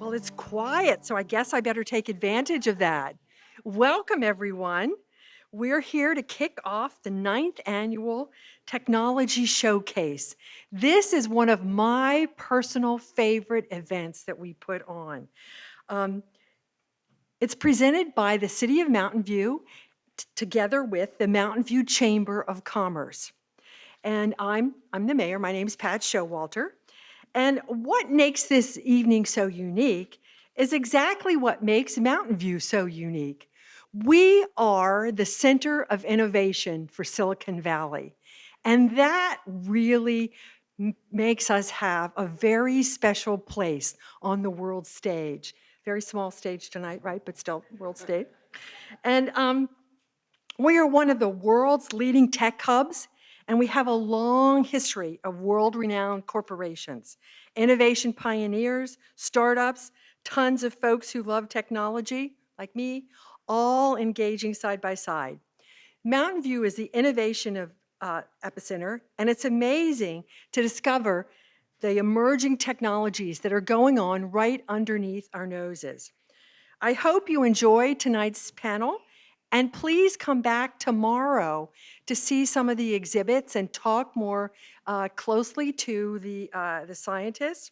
Well, it's quiet, so I guess I better take advantage of that. Welcome, everyone. We're here to kick off the 9th annual Technology Showcase. This is one of my personal favorite events that we put on. Um, it's presented by the City of Mountain View together with the Mountain View Chamber of Commerce. And I'm the mayor. My name is Pat Showalter. And what makes this evening so unique is exactly what makes Mountain View so unique. We are the center of innovation for Silicon Valley. And that really makes us have a very special place on the world stage. Very small stage tonight, right? But still world stage. And we are one of the world's leading tech hubs, and we have a long history of world-renowned corporations, innovation pioneers, startups, tons of folks who love technology, like me, all engaging side by side. Mountain View is the innovation of epicenter, and it's amazing to discover the emerging technologies that are going on right underneath our noses. I hope you enjoy tonight's panel, and please come back tomorrow to see some of the exhibits and talk more closely to the scientists.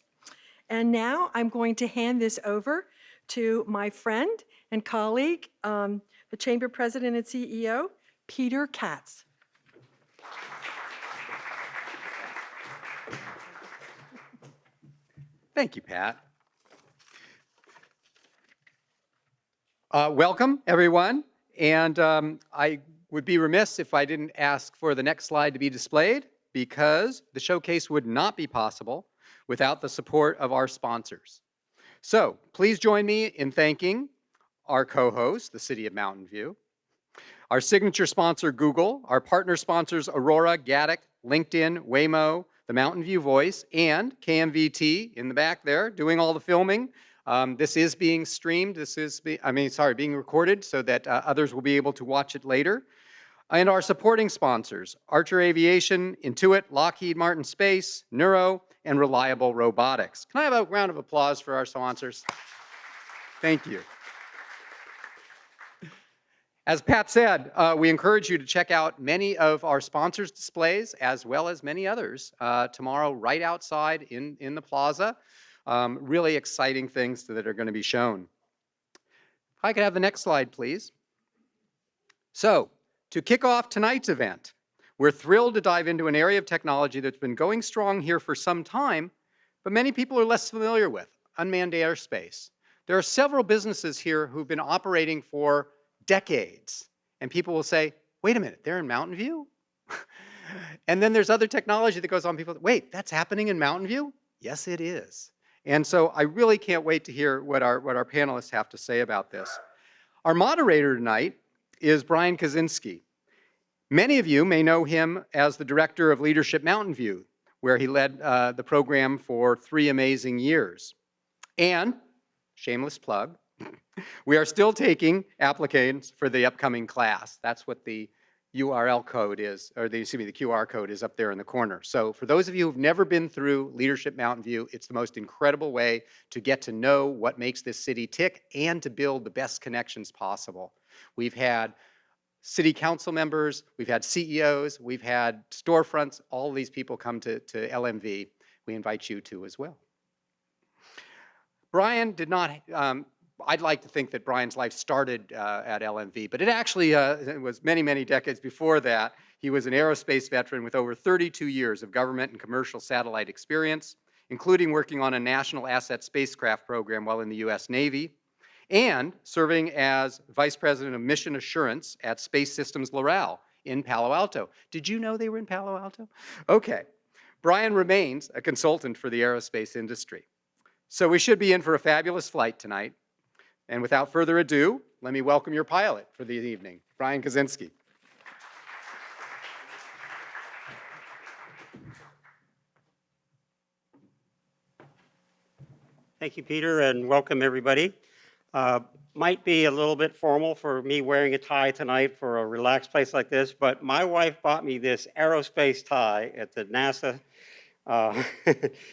And now I'm going to hand this over to my friend and colleague, the Chamber President and CEO, Peter Katz. Thank you, Pat. Welcome, everyone. And I would be remiss if I didn't ask for the next slide to be displayed, because the showcase would not be possible without the support of our sponsors. So please join me in thanking our co-host, the City of Mountain View, our signature sponsor, Google, our partner sponsors, Aurora, Gaddick, LinkedIn, Waymo, the Mountain View Voice, and KMVT in the back there doing all the filming. This is being streamed. Being recorded so that others will be able to watch it later. And our supporting sponsors, Archer Aviation, Intuit, Lockheed Martin Space, Neuro, and Reliable Robotics. Can I have a round of applause for our sponsors? Thank you. As Pat said, we encourage you to check out many of our sponsors' displays, as well as many others, tomorrow right outside in the plaza. Really exciting things that are going to be shown. If I could have the next slide, please. So, to kick off tonight's event, we're thrilled to dive into an area of technology that's been going strong here for some time, but many people are less familiar with: unmanned airspace. There are several businesses here who've been operating for decades, and people will say, wait a minute, they're in Mountain View? And then there's other technology that goes on. People, wait, that's happening in Mountain View? Yes, it is. And so I really can't wait to hear what our panelists have to say about this. Our moderator tonight is Brian Kaczynski. Many of you may know him as the Director of Leadership Mountain View, where he led the program for 3 amazing years. And, shameless plug, we are still taking applicants for the upcoming class. That's what the URL code is, or the QR code is up there in the corner. So for those of you who've never been through Leadership Mountain View, it's the most incredible way to get to know what makes this city tick and to build the best connections possible. We've had city council members, we've had CEOs, we've had storefronts, all of these people come to LMV. We invite you to as well. Brian did not, I'd like to think that Brian's life started at LMV, but it actually it was many, many decades before that. He was an aerospace veteran with over 32 years of government and commercial satellite experience, including working on a national asset spacecraft program while in the US Navy, and serving as Vice President of Mission Assurance at Space Systems Loral in Palo Alto. Did you know they were in Palo Alto? Okay. Brian remains a consultant for the aerospace industry. So we should be in for a fabulous flight tonight. And without further ado, let me welcome your pilot for the evening, Brian Kaczynski. Thank you, Peter, and welcome everybody. Might be a little bit formal for me wearing a tie tonight for a relaxed place like this, but my wife bought me this aerospace tie at the NASA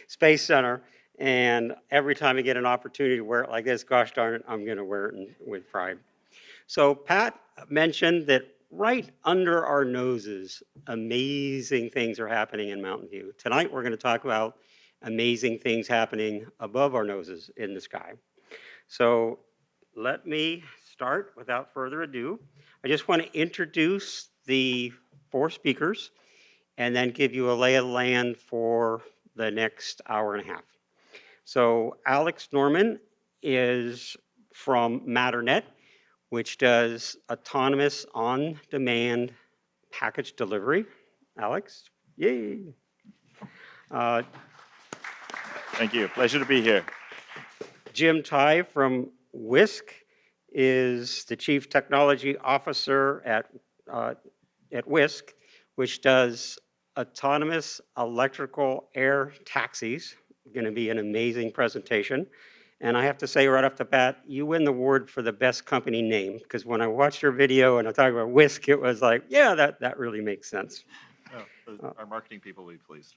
Space Center, And every time I get an opportunity to wear it like this, gosh darn it, I'm going to wear it with pride. So Pat mentioned that right under our noses, amazing things are happening in Mountain View. Tonight, we're going to talk about amazing things happening above our noses in the sky. So let me start without further ado. I just want to introduce the 4 speakers and then give you a lay of the land for the next hour and a half. So Alex Norman is from Matternet, which does autonomous on-demand package delivery. Alex, yay. Uh, Thank you. Pleasure to be here. Jim Ty from Whisk is the Chief Technology Officer at Whisk, which does autonomous electrical air taxis. Going to be an amazing presentation. And I have to say right off the bat, you win the award for the best company name, because when I watched your video and I talked about Whisk, it was like, yeah, that really makes sense. Our marketing people will be pleased.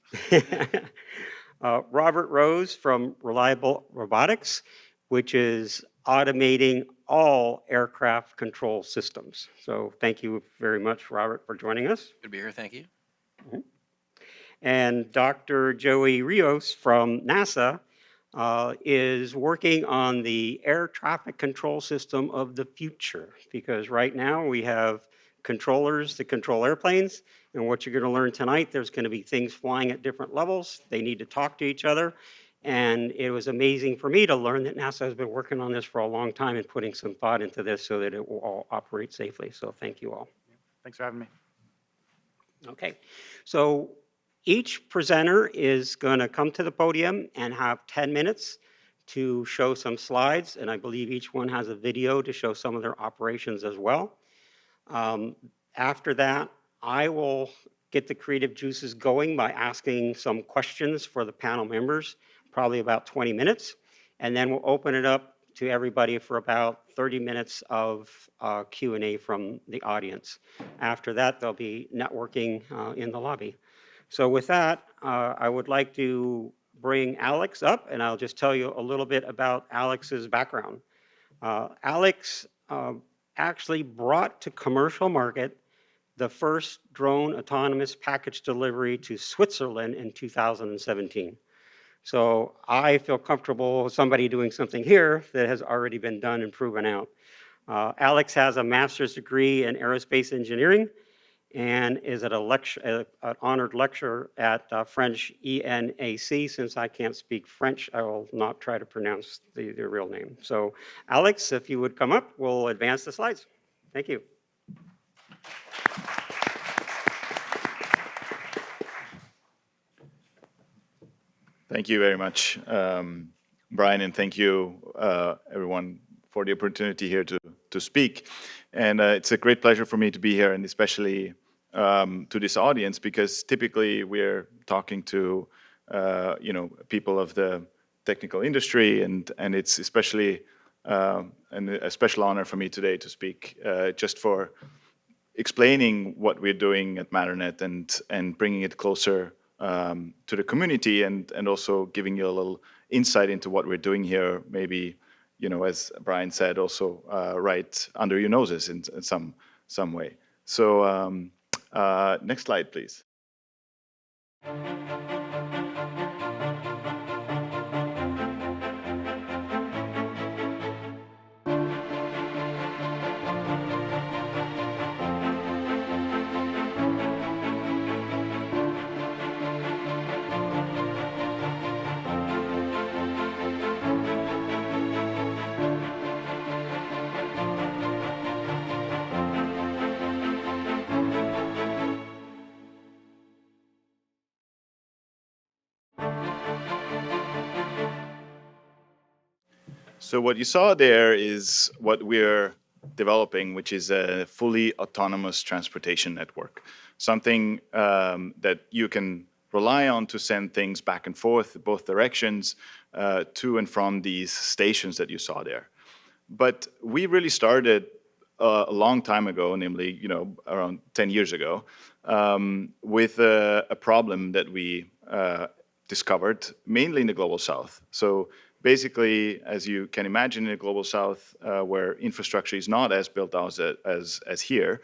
Robert Rose from Reliable Robotics, which is automating all aircraft control systems. So thank you very much, Robert, for joining us. Good to be here. Thank you. And Dr. Joey Rios from NASA is working on the air traffic control system of the future, because right now we have controllers that control airplanes, and what you're going to learn tonight, there's going to be things flying at different levels. They need to talk to each other, and it was amazing for me to learn that NASA has been working on this for a long time and putting some thought into this so that it will all operate safely. So thank you all. Thanks for having me. Okay, so each presenter is going to come to the podium and have 10 minutes to show some slides, and I believe each one has a video to show some of their operations as well. After that, I will get the creative juices going by asking some questions for the panel members, probably about 20 minutes, and then we'll open it up to everybody for about 30 minutes of Q&A from the audience. After that, there'll be networking in the lobby. So with that, I would like to bring Alex up, and I'll just tell you a little bit about Alex's background. Alex actually brought to commercial market the first drone autonomous package delivery to Switzerland in 2017. So I feel comfortable with somebody doing something here that has already been done and proven out. Alex has a master's degree in aerospace engineering and is an honored lecturer at French ENAC. Since I can't speak French, I will not try to pronounce the real name. So Alex, if you would come up, we'll advance the slides. Thank you. Thank you very much, Brian, and thank you, everyone, for the opportunity here to speak. And it's a great pleasure for me to be here, and especially to this audience, because typically we're talking to people of the technical industry, and it's especially a special honor for me today to speak just for explaining what we're doing at Matternet and bringing it closer to the community, and also giving you a little insight into what we're doing here, maybe, as Brian said, also right under your noses in some way. So next slide, please. So what you saw there is what we're developing, which is a fully autonomous transportation network, something that you can rely on to send things back and forth, both directions, to and from these stations that you saw there. But we really started a long time ago, namely, around 10 years ago, with a problem that we discovered mainly in the global south. So basically, as you can imagine, in the global south, where infrastructure is not as built out as here,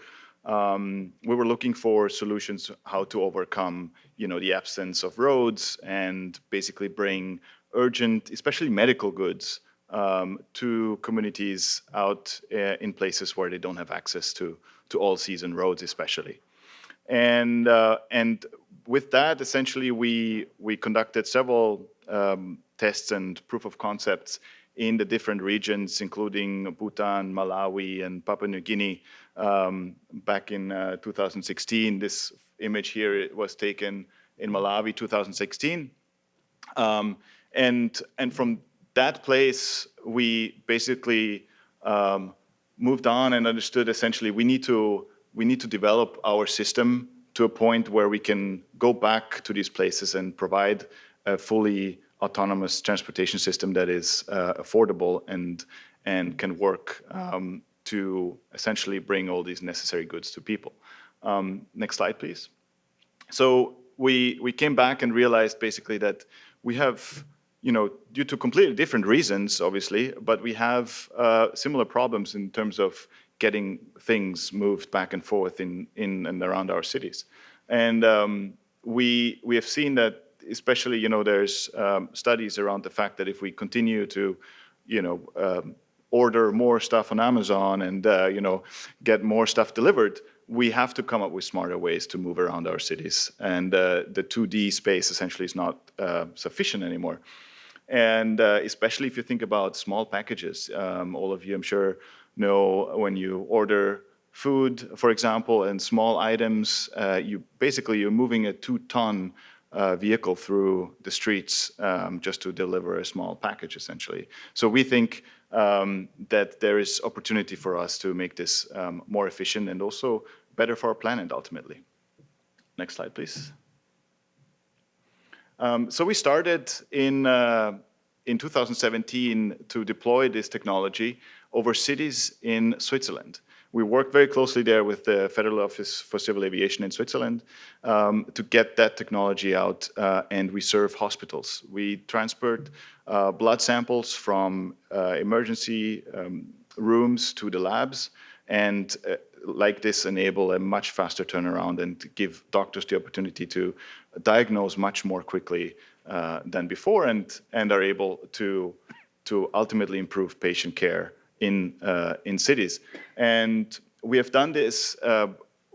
we were looking for solutions how to overcome, the absence of roads and basically bring urgent, especially medical goods, to communities out in places where they don't have access to all-season roads, especially. And with that, essentially, we conducted several tests and proof of concepts in the different regions, including Bhutan, Malawi, and Papua New Guinea, back in 2016. This image here was taken in Malawi, 2016. And from that place, we basically moved on and understood essentially we need to develop our system to a point where we can go back to these places and provide a fully autonomous transportation system that is affordable and can work to essentially bring all these necessary goods to people. Next slide, please. So we came back and realized basically that we have, due to completely different reasons, obviously, but we have similar problems in terms of getting things moved back and forth in and around our cities. And we have seen that, especially, there's studies around the fact that if we continue to, order more stuff on Amazon and, get more stuff delivered, we have to come up with smarter ways to move around our cities. And the 2D space essentially is not sufficient anymore. And especially if you think about small packages, all of you, I'm sure, know when you order food, for example, and small items, you're moving a 2-ton vehicle through the streets just to deliver a small package, essentially. So we think that there is opportunity for us to make this more efficient and also better for our planet, ultimately. Next slide, please. So we started in 2017 to deploy this technology over cities in Switzerland. We worked very closely there with the Federal Office for Civil Aviation in Switzerland to get that technology out, and we serve hospitals. We transport blood samples from emergency rooms to the labs, and like this enable a much faster turnaround and give doctors the opportunity to diagnose much more quickly than before, and are able to ultimately improve patient care in cities. And we have done this,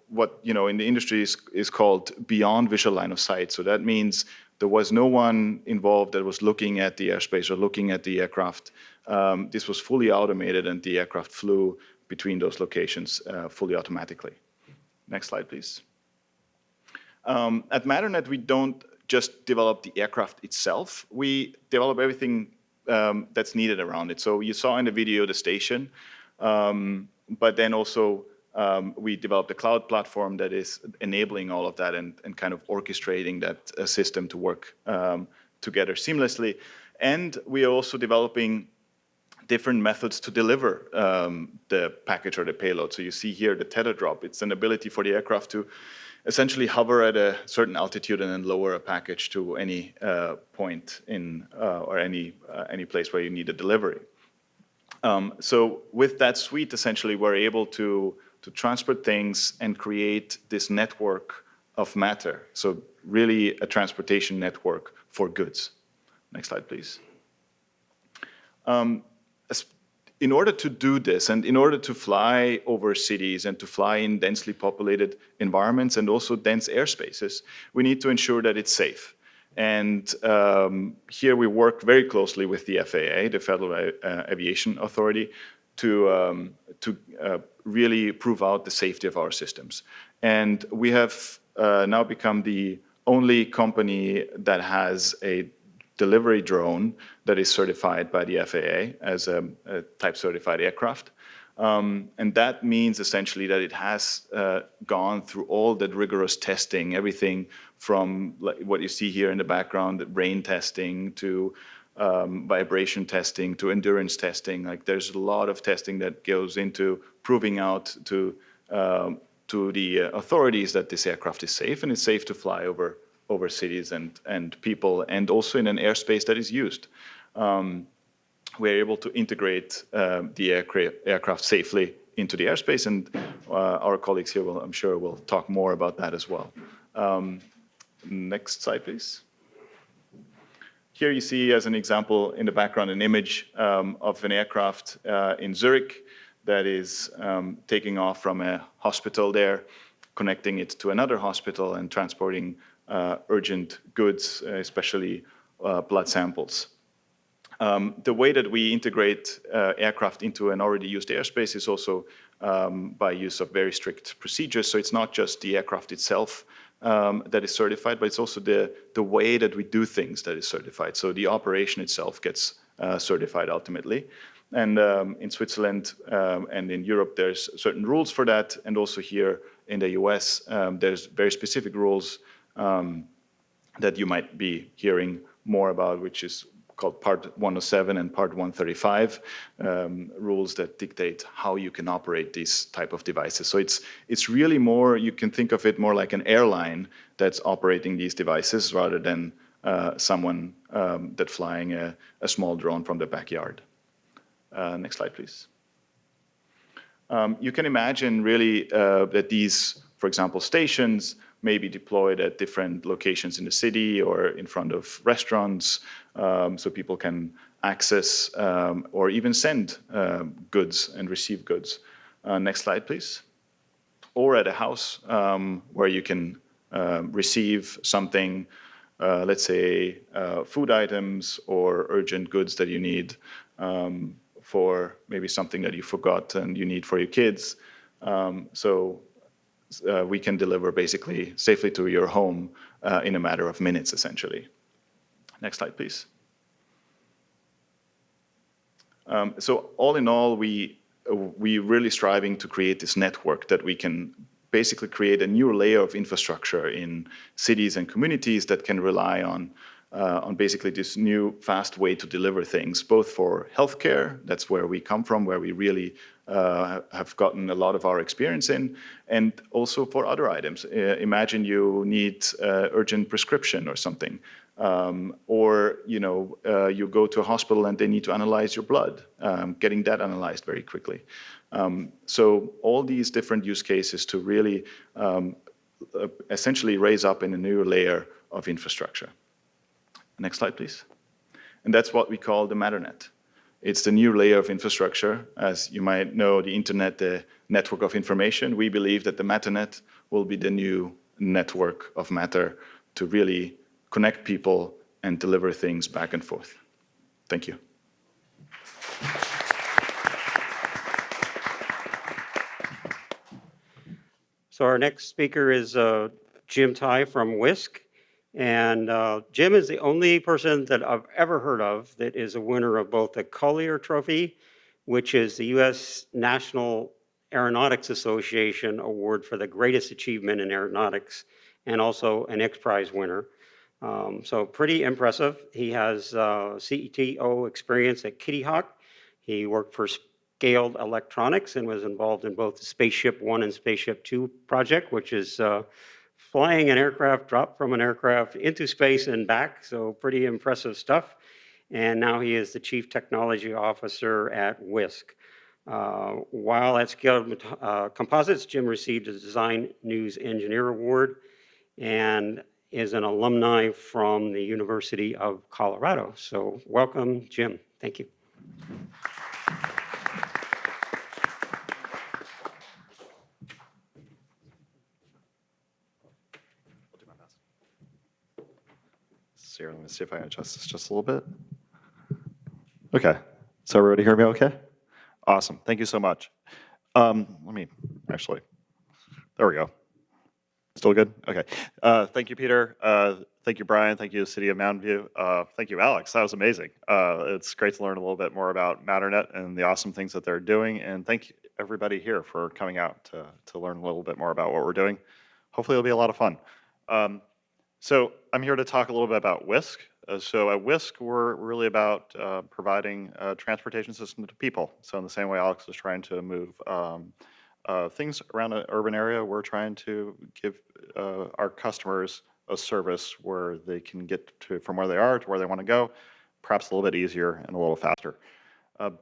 what in the industry is called beyond visual line of sight. So that means there was no one involved that was looking at the airspace or looking at the aircraft. This was fully automated, and the aircraft flew between those locations fully automatically. Next slide, please. At Matternet, we don't just develop the aircraft itself. We develop everything that's needed around it. So you saw in the video the station, but then also we developed a cloud platform that is enabling all of that and kind of orchestrating that system to work together seamlessly. And we are also developing different methods to deliver the package or the payload. So you see here the tether drop. It's an ability for the aircraft to essentially hover at a certain altitude and then lower a package to any point in or any place where you need a delivery. So with that suite, essentially, we're able to transport things and create this network of matter. So really a transportation network for goods. Next slide, please. In order to do this, and in order to fly over cities and to fly in densely populated environments and also dense airspaces, we need to ensure that it's safe. And here we work very closely with the FAA, the Federal Aviation Authority, to really prove out the safety of our systems. And we have now become the only company that has a delivery drone that is certified by the FAA as a type certified aircraft. And that means essentially that it has gone through all that rigorous testing, everything from what you see here in the background, rain testing to vibration testing to endurance testing. Like there's a lot of testing that goes into proving out to the authorities that this aircraft is safe and it's safe to fly over over cities and people, and also in an airspace that is used. We're able to integrate the aircraft safely into the airspace, and our colleagues here I'm sure, will talk more about that as well. Next slide, please. Here you see, as an example in the background, an image of an aircraft in Zurich that is taking off from a hospital there, connecting it to another hospital and transporting urgent goods, especially blood samples. The way that we integrate aircraft into an already used airspace is also by use of very strict procedures. So it's not just the aircraft itself that is certified, but it's also the way that we do things that is certified. So the operation itself gets certified ultimately. And in Switzerland and in Europe, there's certain rules for that. And also here in the US, there's very specific rules that you might be hearing more about, which is called Part 107 and Part 135, rules that dictate how you can operate these type of devices. So it's really more, you can think of it more like an airline that's operating these devices rather than someone that's flying a small drone from the backyard. Next slide, please. You can imagine really that these, for example, stations may be deployed at different locations in the city or in front of restaurants, so people can access or even send goods and receive goods. Next slide, please. Or at a house where you can receive something, let's say food items or urgent goods that you need for maybe something that you forgot and you need for your kids. We can deliver basically safely to your home in a matter of minutes, essentially. Next slide, please. So all in all, we really striving to create this network that we can basically create a new layer of infrastructure in cities and communities that can rely on basically this new fast way to deliver things, both for healthcare, that's where we come from, where we really have gotten a lot of our experience in, and also for other items. Imagine you need urgent prescription or something, or you go to a hospital and they need to analyze your blood, getting that analyzed very quickly. So all these different use cases to really essentially raise up in a new layer of infrastructure. Next slide, please. And that's what we call the Matternet. It's the new layer of infrastructure. As you might know, the internet, the network of information, we believe that the Matternet will be the new network of matter to really connect people and deliver things back and forth. Thank you. So our next speaker is Jim Tai from Whisk. And Jim is the only person that I've ever heard of that is a winner of both the Collier Trophy, which is the U.S. National Aeronautics Association award for the greatest achievement in aeronautics, and also an X Prize winner. So pretty impressive. He has CTO experience at Kitty Hawk. He worked for Scaled Electronics and was involved in both the Spaceship One and Spaceship Two project, which is flying an aircraft, dropped from an aircraft into space and back, so pretty impressive stuff. And now he is the Chief Technology Officer at Whisk. While at Scaled Composites, Jim received a Design News Engineer Award and is an alumni from the University of Colorado. So welcome, Jim. Thank you. Here, let me see if I can adjust this just a little bit. Okay, so everybody hear me okay? Awesome, thank you so much. Let me actually, there we go. Still good? Okay. Thank you, Peter. Thank you, Brian. Thank you, City of Mountain View. Thank you, Alex. That was amazing. It's great to learn a little bit more about Matternet and the awesome things that they're doing. And thank you, everybody here for coming out to learn a little bit more about what we're doing. Hopefully it'll be a lot of fun. So I'm here to talk a little bit about Whisk. So at Whisk, we're really about providing a transportation system to people. So in the same way Alex is trying to move things around an urban area, we're trying to give our customers a service where they can get to from where they are to where they want to go, perhaps a little bit easier and a little faster.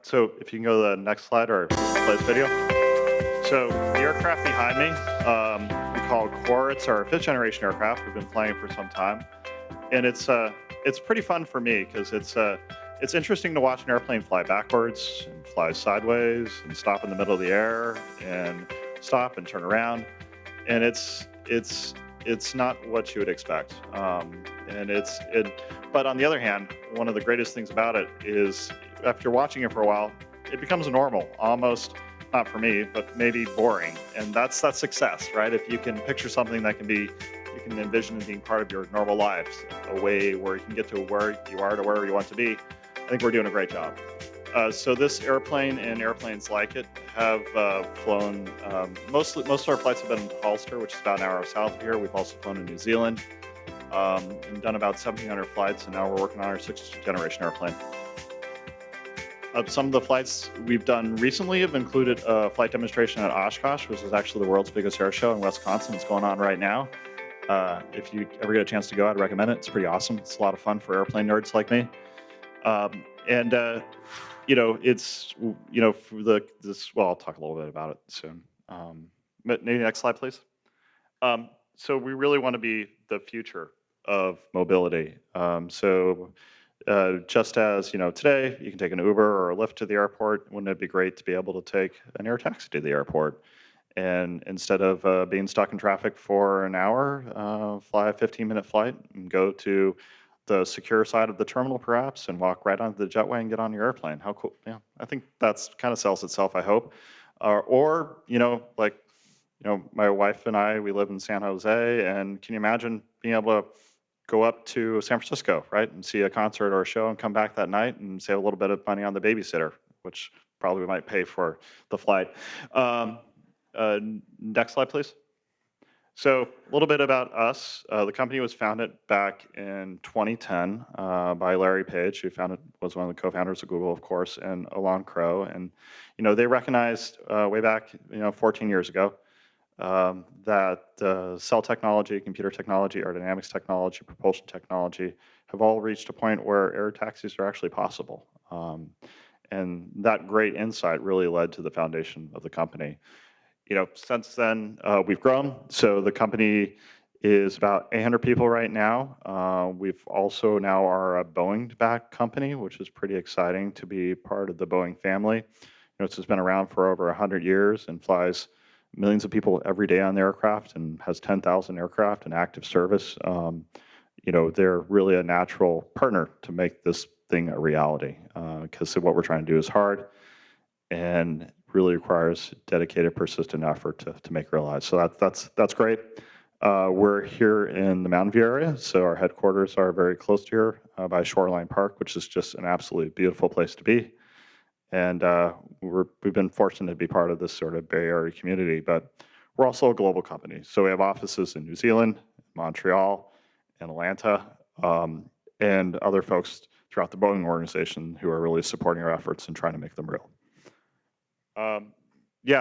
So if you can go to the next slide or play this video. So the aircraft behind me, we call Core. It's our 5th generation aircraft. We've been flying for some time, and it's pretty fun for me because it's interesting to watch an airplane fly backwards and fly sideways and stop in the middle of the air and stop and turn around, and it's not what you would expect. But on the other hand, one of the greatest things about it is after watching it for a while, it becomes normal, almost, not for me, but maybe boring. And that's success, right? If you can picture something that you can envision as being part of your normal lives, a way where you can get to where you are to wherever you want to be, I think we're doing a great job. So this airplane and airplanes like it have flown, most of our flights have been in Ulster, which is about an hour south of here. We've also flown in New Zealand and done about 1,700 flights, and now we're working on our 6th generation airplane. Some of the flights we've done recently have included a flight demonstration at Oshkosh, which is actually the world's biggest air show in Wisconsin. It's going on right now. If you ever get a chance to go, I'd recommend it. It's pretty awesome. It's a lot of fun for airplane nerds like me. Well, I'll talk a little bit about it soon. But maybe next slide, please. So we really want to be the future of mobility. Just as, today you can take an Uber or a Lyft to the airport, wouldn't it be great to be able to take an air taxi to the airport? And instead of being stuck in traffic for an hour, fly a 15-minute flight and go to the secure side of the terminal perhaps and walk right onto the jetway and get on your airplane. How cool. Yeah, I think that's kind of sells itself, I hope. My wife and I, we live in San Jose, and can you imagine being able to go up to San Francisco, right, and see a concert or a show and come back that night and save a little bit of money on the babysitter, which probably we might pay for the flight. Next slide, please. So a little bit about us. The company was founded back in 2010 by Larry Page, who was one of the co-founders of Google, of course, and Alon Crow. And they recognized way back 14 years ago that cell technology, computer technology, aerodynamics technology, propulsion technology have all reached a point where air taxis are actually possible. And that great insight really led to the foundation of the company. Since then, we've grown. So the company is about 800 people right now. We've also now are a Boeing-backed company, which is pretty exciting to be part of the Boeing family. It's just been around for over 100 years and flies millions of people every day on the aircraft and has 10,000 aircraft in active service. They're really a natural partner to make this thing a reality because what we're trying to do is hard and really requires dedicated, persistent effort to make realized. So that's great. We're here in the Mountain View area, so our headquarters are very close to here by Shoreline Park, which is just an absolutely beautiful place to be. And we've been fortunate to be part of this sort of Bay Area community, but we're also a global company. So we have offices in New Zealand, Montreal, and Atlanta, and other folks throughout the Boeing organization who are really supporting our efforts and trying to make them real.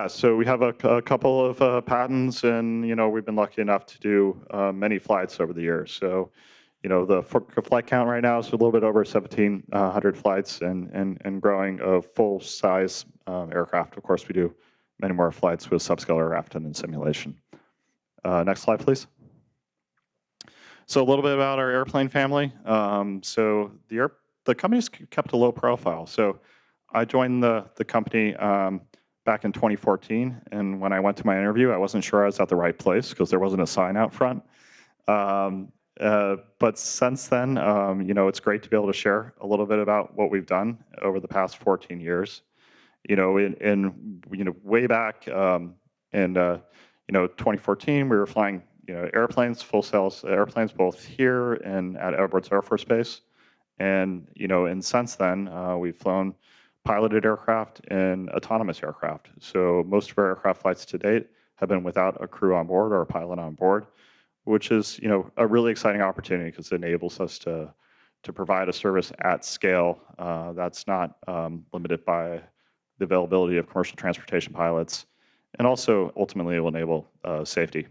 So we have a couple of patents, and we've been lucky enough to do many flights over the years. So, the flight count right now is a little bit over 1,700 flights and growing of full-size aircraft. Of course, we do many more flights with subscale aircraft and in simulation. Next slide, please. So a little bit about our airplane family. So the company's kept a low profile. So I joined the company back in 2014, and when I went to my interview, I wasn't sure I was at the right place because there wasn't a sign out front. But since then, it's great to be able to share a little bit about what we've done over the past 14 years. Way back in 2014, we were flying airplanes, full cells airplanes, both here and at Edwards Air Force Base. And since then, we've flown piloted aircraft and autonomous aircraft. So most of our aircraft flights to date have been without a crew on board or a pilot on board, which is a really exciting opportunity because it enables us to provide a service at scale that's not limited by the availability of commercial transportation pilots, and also ultimately it will enable safety,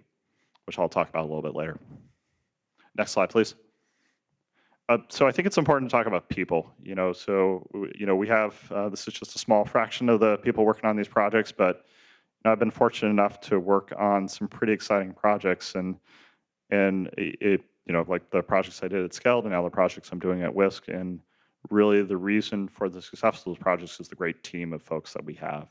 which I'll talk about a little bit later. Next slide, please. So I think it's important to talk about people. We have this is just a small fraction of the people working on these projects, but I've been fortunate enough to work on some pretty exciting projects, and like the projects I did at Skeld and now the projects I'm doing at Whisk. And really, the reason for the success of those projects is the great team of folks that we have.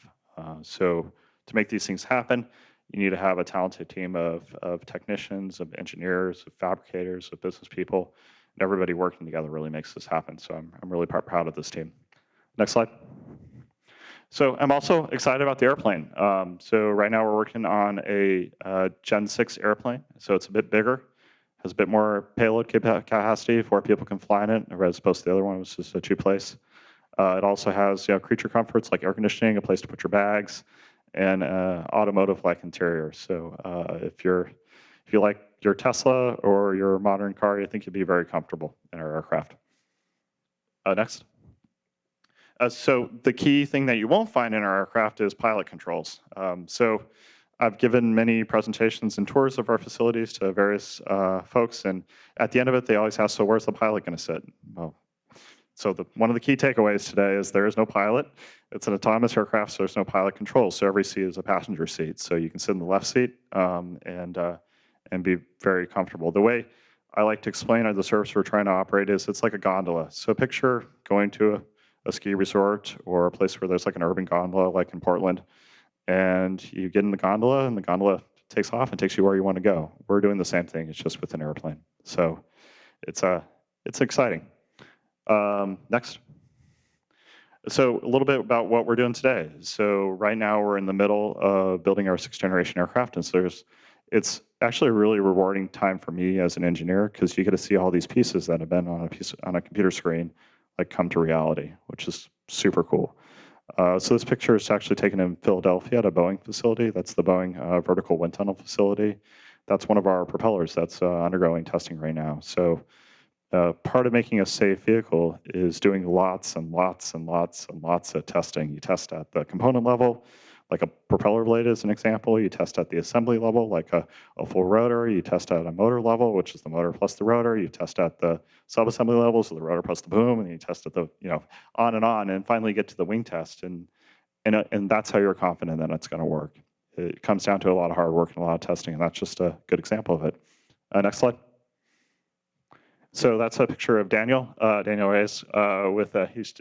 So to make these things happen, you need to have a talented team of technicians, of engineers, of fabricators, of business people, and everybody working together really makes this happen. So I'm really proud of this team. Next slide. So I'm also excited about the airplane. So right now we're working on a Gen 6 airplane. So it's a bit bigger, has a bit more payload capacity, 4 people can fly in it, as opposed to the other one, which is a 2-place. It also has creature comforts like air conditioning, a place to put your bags, and automotive-like interior. So if you like your Tesla or your modern car, I think you'll be very comfortable in our aircraft. Next. So the key thing that you won't find in our aircraft is pilot controls. So I've given many presentations and tours of our facilities to various folks, and at the end of it, they always ask, so where's the pilot going to sit? Well, so one of the key takeaways today is there is no pilot. It's an autonomous aircraft, so there's no pilot control. So every seat is a passenger seat. So you can sit in the left seat and be very comfortable. The way I like to explain the service we're trying to operate is it's like a gondola. So picture going to a ski resort or a place where there's like an urban gondola, like in Portland, and you get in the gondola, and the gondola takes off and takes you where you want to go. We're doing the same thing. It's just with an airplane. So it's exciting. Next. So a little bit about what we're doing today. So right now we're in the middle of building our 6th generation aircraft, and so it's actually a really rewarding time for me as an engineer, because you get to see all these pieces that have been on a computer screen like come to reality, which is super cool. So this picture is actually taken in Philadelphia at a Boeing facility. That's the Boeing vertical wind tunnel facility. That's one of our propellers that's undergoing testing right now. So part of making a safe vehicle is doing lots and lots and lots and lots of testing. You test at the component level, like a propeller blade is an example. You test at the assembly level, like a full rotor. You test at a motor level, which is the motor plus the rotor. You test at the subassembly level, so the rotor plus the boom, and you test at the, on, and finally you get to the wing test. And that's how you're confident that it's going to work. It comes down to a lot of hard work and a lot of testing, and that's just a good example of it. Next slide. So that's a picture of Daniel. Daniel Reyes,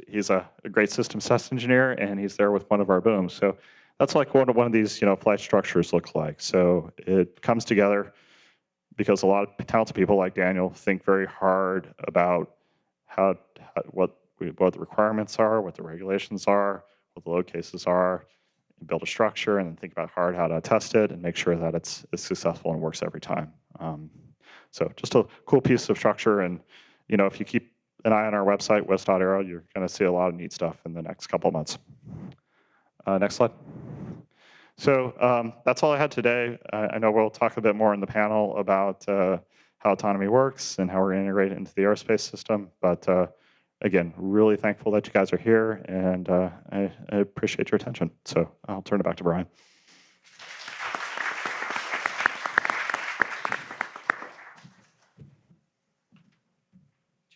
he's a great systems test engineer, and he's there with one of our booms. So that's like what one of these flight structures look like. So it comes together because a lot of talented people like Daniel think very hard about what the requirements are, what the regulations are, what the load cases are, and build a structure, and then think about hard how to test it and make sure that it's successful and works every time. So just a cool piece of structure, and if you keep an eye on our website, west.aero, you're going to see a lot of neat stuff in the next couple of months. Next slide. So that's all I had today. I know we'll talk a bit more in the panel about how autonomy works and how we're going to integrate it into the aerospace system. But again, really thankful that you guys are here, and I appreciate your attention. So I'll turn it back to Brian.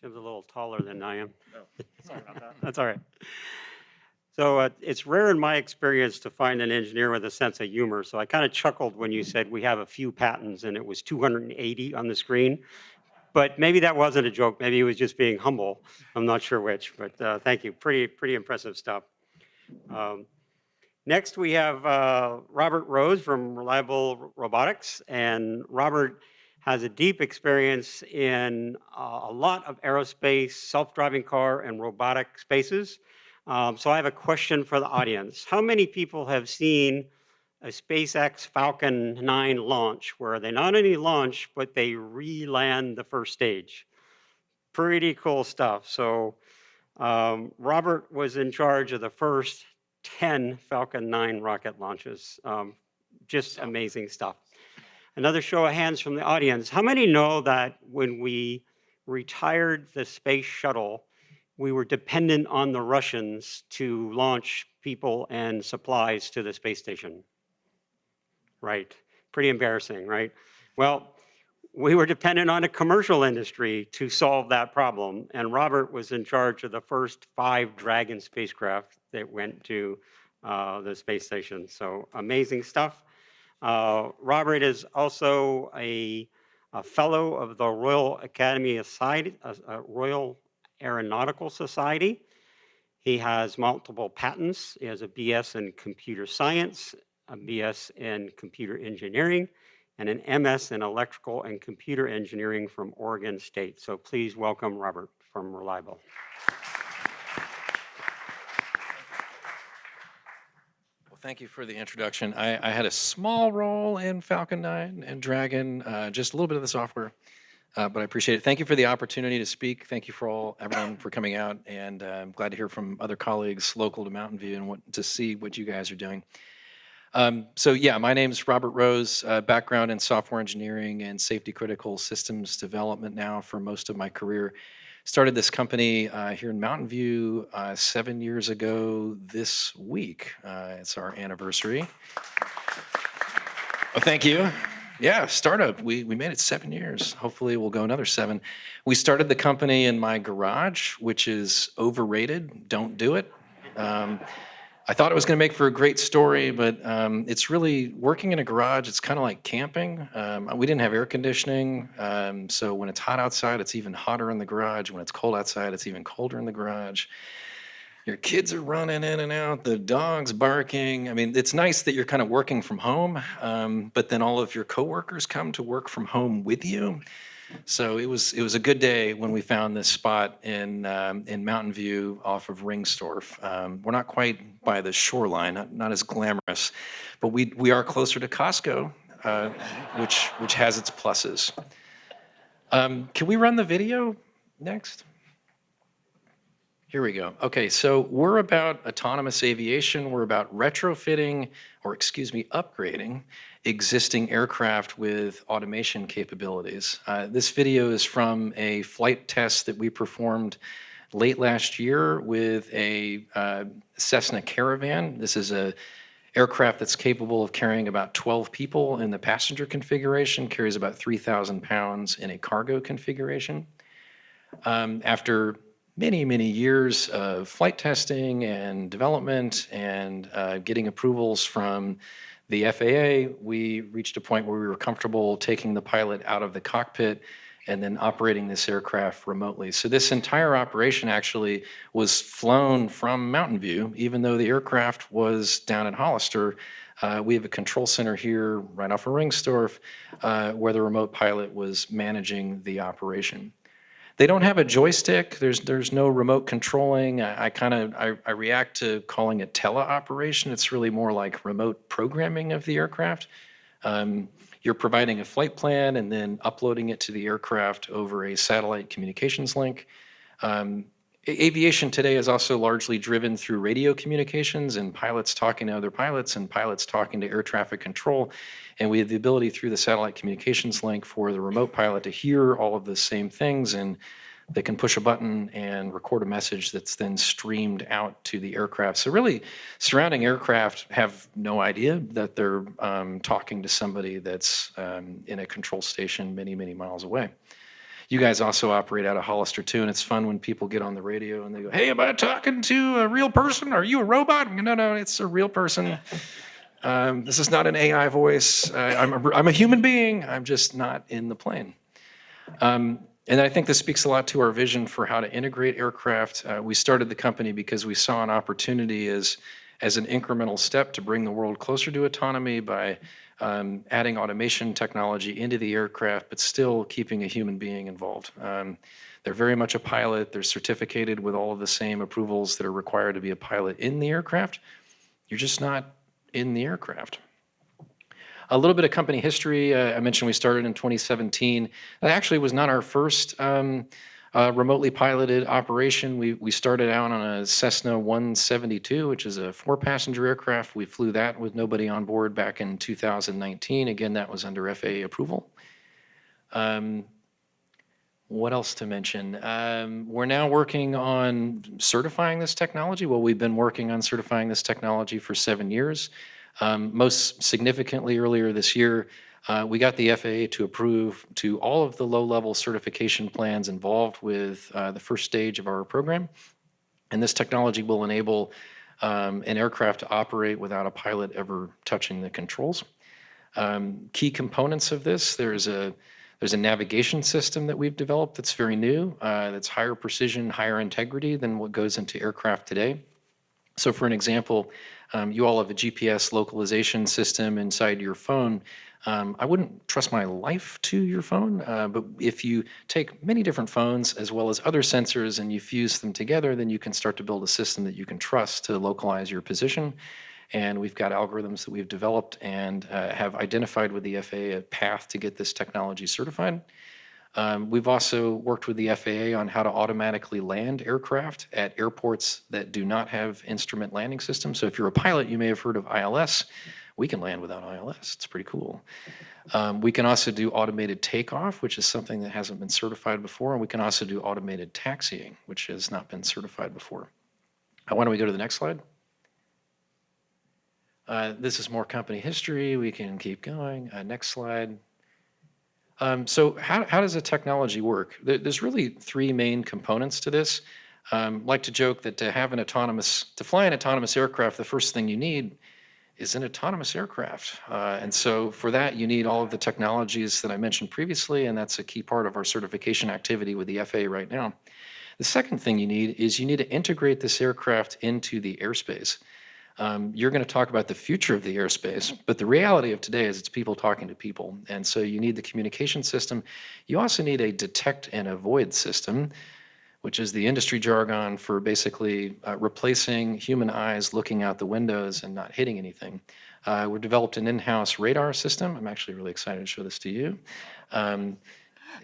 Jim's a little taller than I am. Oh, sorry about that. That's all right. So it's rare in my experience to find an engineer with a sense of humor. So I kind of chuckled when you said we have a few patents and it was 280 on the screen. But maybe that wasn't a joke. Maybe he was just being humble. I'm not sure which, but thank you. Pretty impressive stuff. Next, we have Robert Rose from Reliable Robotics. And Robert has a deep experience in a lot of aerospace, self-driving car, and robotic spaces. So I have a question for the audience. How many people have seen a SpaceX Falcon 9 launch where they not only launch, but they re-land the first stage? Pretty cool stuff. So Robert was in charge of the first 10 Falcon 9 rocket launches. Just amazing stuff. Another show of hands from the audience. How many know that when we retired the space shuttle, we were dependent on the Russians to launch people and supplies to the space station? Right. Pretty embarrassing, right? Well, we were dependent on a commercial industry to solve that problem. And Robert was in charge of the first 5 Dragon spacecraft that went to the space station. So amazing stuff. Robert is also a fellow of the Royal Academy of Royal Aeronautical Society. He has multiple patents. He has a BS in computer science, a BS in computer engineering, and an MS in electrical and computer engineering from Oregon State. So please welcome Robert from Reliable. Well, thank you for the introduction. I had a small role in Falcon 9 and Dragon, just a little bit of the software, but I appreciate it. Thank you for the opportunity to speak. Thank you for everyone for coming out, and I'm glad to hear from other colleagues local to Mountain View and to see what you guys are doing. So yeah, my name is Robert Rose, background in software engineering and safety critical systems development now for most of my career. Started this company here in Mountain View 7 years ago this week. It's our anniversary. Oh, thank you. Yeah, startup. We made it 7 years. Hopefully we'll go another 7. We started the company in my garage, which is overrated. Don't do it. I thought it was going to make for a great story, but it's really working in a garage. It's kind of like camping. We didn't have air conditioning, so when it's hot outside, it's even hotter in the garage. When it's cold outside, it's even colder in the garage. Your kids are running in and out, the dog's barking. I mean, it's nice that you're kind of working from home, but then all of your coworkers come to work from home with you. So it was a good day when we found this spot in Mountain View off of Ringstorf. We're not quite by the shoreline, not as glamorous, but we are closer to Costco, which has its pluses. Can we run the video next? Here we go. Okay, so we're about autonomous aviation. We're about retrofitting, or excuse me, upgrading existing aircraft with automation capabilities. This video is from a flight test that we performed late last year with a Cessna Caravan. This is a aircraft that's capable of carrying about 12 people in the passenger configuration, carries about 3,000 pounds in a cargo configuration. After many years of flight testing and development and getting approvals from the FAA, we reached a point where we were comfortable taking the pilot out of the cockpit and then operating this aircraft remotely. So this entire operation actually was flown from Mountain View, even though the aircraft was down at Hollister. We have a control center here right off of Ringstorf where the remote pilot was managing the operation. They don't have a joystick. There's no remote controlling. I react to calling it teleoperation. It's really more like remote programming of the aircraft. You're providing a flight plan and then uploading it to the aircraft over a satellite communications link. Aviation today is also largely driven through radio communications and pilots talking to other pilots and pilots talking to air traffic control. And we have the ability through the satellite communications link for the remote pilot to hear all of the same things, and they can push a button and record a message that's then streamed out to the aircraft. So really, surrounding aircraft have no idea that they're talking to somebody that's in a control station many miles away. You guys also operate out of Hollister too, and it's fun when people get on the radio and they go, "Hey, am I talking to a real person? Are you a robot?" No, it's a real person. This is not an AI voice. I'm a human being. I'm just not in the plane. And I think this speaks a lot to our vision for how to integrate aircraft. We started the company because we saw an opportunity as an incremental step to bring the world closer to autonomy by adding automation technology into the aircraft, but still keeping a human being involved. They're very much a pilot. They're certificated with all of the same approvals that are required to be a pilot in the aircraft. You're just not in the aircraft. A little bit of company history. I mentioned we started in 2017. That actually was not our first remotely piloted operation. We started out on a Cessna 172, which is a 4-passenger aircraft. We flew that with nobody on board back in 2019. Again, that was under FAA approval. What else to mention? We're now working on certifying this technology. Well, we've been working on certifying this technology for 7 years. Most significantly, earlier this year, We got the FAA to approve to all of the low-level certification plans involved with the first stage of our program. And this technology will enable an aircraft to operate without a pilot ever touching the controls. Key components of this, there's a navigation system that we've developed that's very new, that's higher precision, higher integrity than what goes into aircraft today. So for an example, you all have a GPS localization system inside your phone. I wouldn't trust my life to your phone, but if you take many different phones as well as other sensors and you fuse them together, then you can start to build a system that you can trust to localize your position. And we've got algorithms that we've developed and have identified with the FAA a path to get this technology certified. We've also worked with the FAA on how to automatically land aircraft at airports that do not have instrument landing systems. So if you're a pilot, you may have heard of ILS. We can land without ILS. It's pretty cool. We can also do automated takeoff, which is something that hasn't been certified before. And we can also do automated taxiing, which has not been certified before. Why don't we go to the next slide? This is more company history. We can keep going. Next slide. So how does the technology work? There's really three main components to this. Like to joke that to fly an autonomous aircraft, the first thing you need is an autonomous aircraft. And so for that, you need all of the technologies that I mentioned previously, and that's a key part of our certification activity with the FAA right now. The second thing you need to integrate this aircraft into the airspace. You're going to talk about the future of the airspace, but the reality of today is it's people talking to people. And so you need the communication system. You also need a detect and avoid system, which is the industry jargon for basically replacing human eyes looking out the windows and not hitting anything. We developed an in-house radar system. I'm actually really excited to show this to you.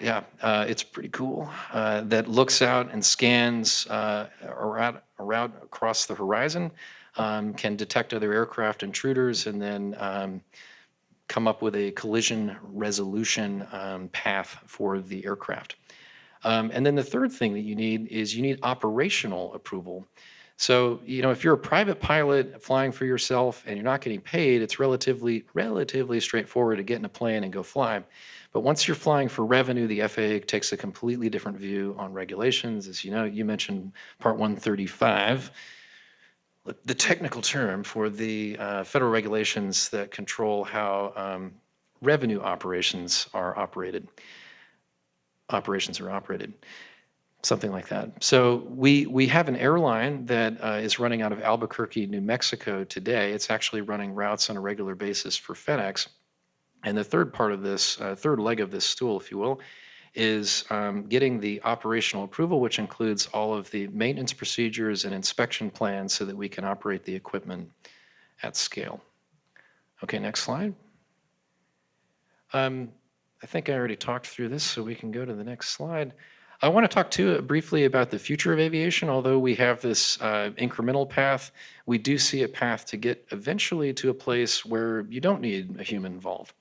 It's pretty cool. That looks out and scans around across the horizon. Can detect other aircraft intruders and then come up with a collision resolution path for the aircraft. And then the third thing that you need operational approval. So, if you're a private pilot flying for yourself and you're not getting paid, it's relatively straightforward to get in a plane and go fly. But once you're flying for revenue, the FAA takes a completely different view on regulations. As you know, you mentioned Part 135. The technical term for the federal regulations that control how revenue operations are operated. Something like that. So we have an airline that is running out of Albuquerque, New Mexico today. It's actually running routes on a regular basis for FedEx. And the third part of this, third leg of this stool, if you will, is getting the operational approval, which includes all of the maintenance procedures and inspection plans so that we can operate the equipment at scale. Okay, next slide. I think I already talked through this, so we can go to the next slide. I want to talk too briefly about the future of aviation. Although we have this incremental path, we do see a path to get eventually to a place where you don't need a human involved.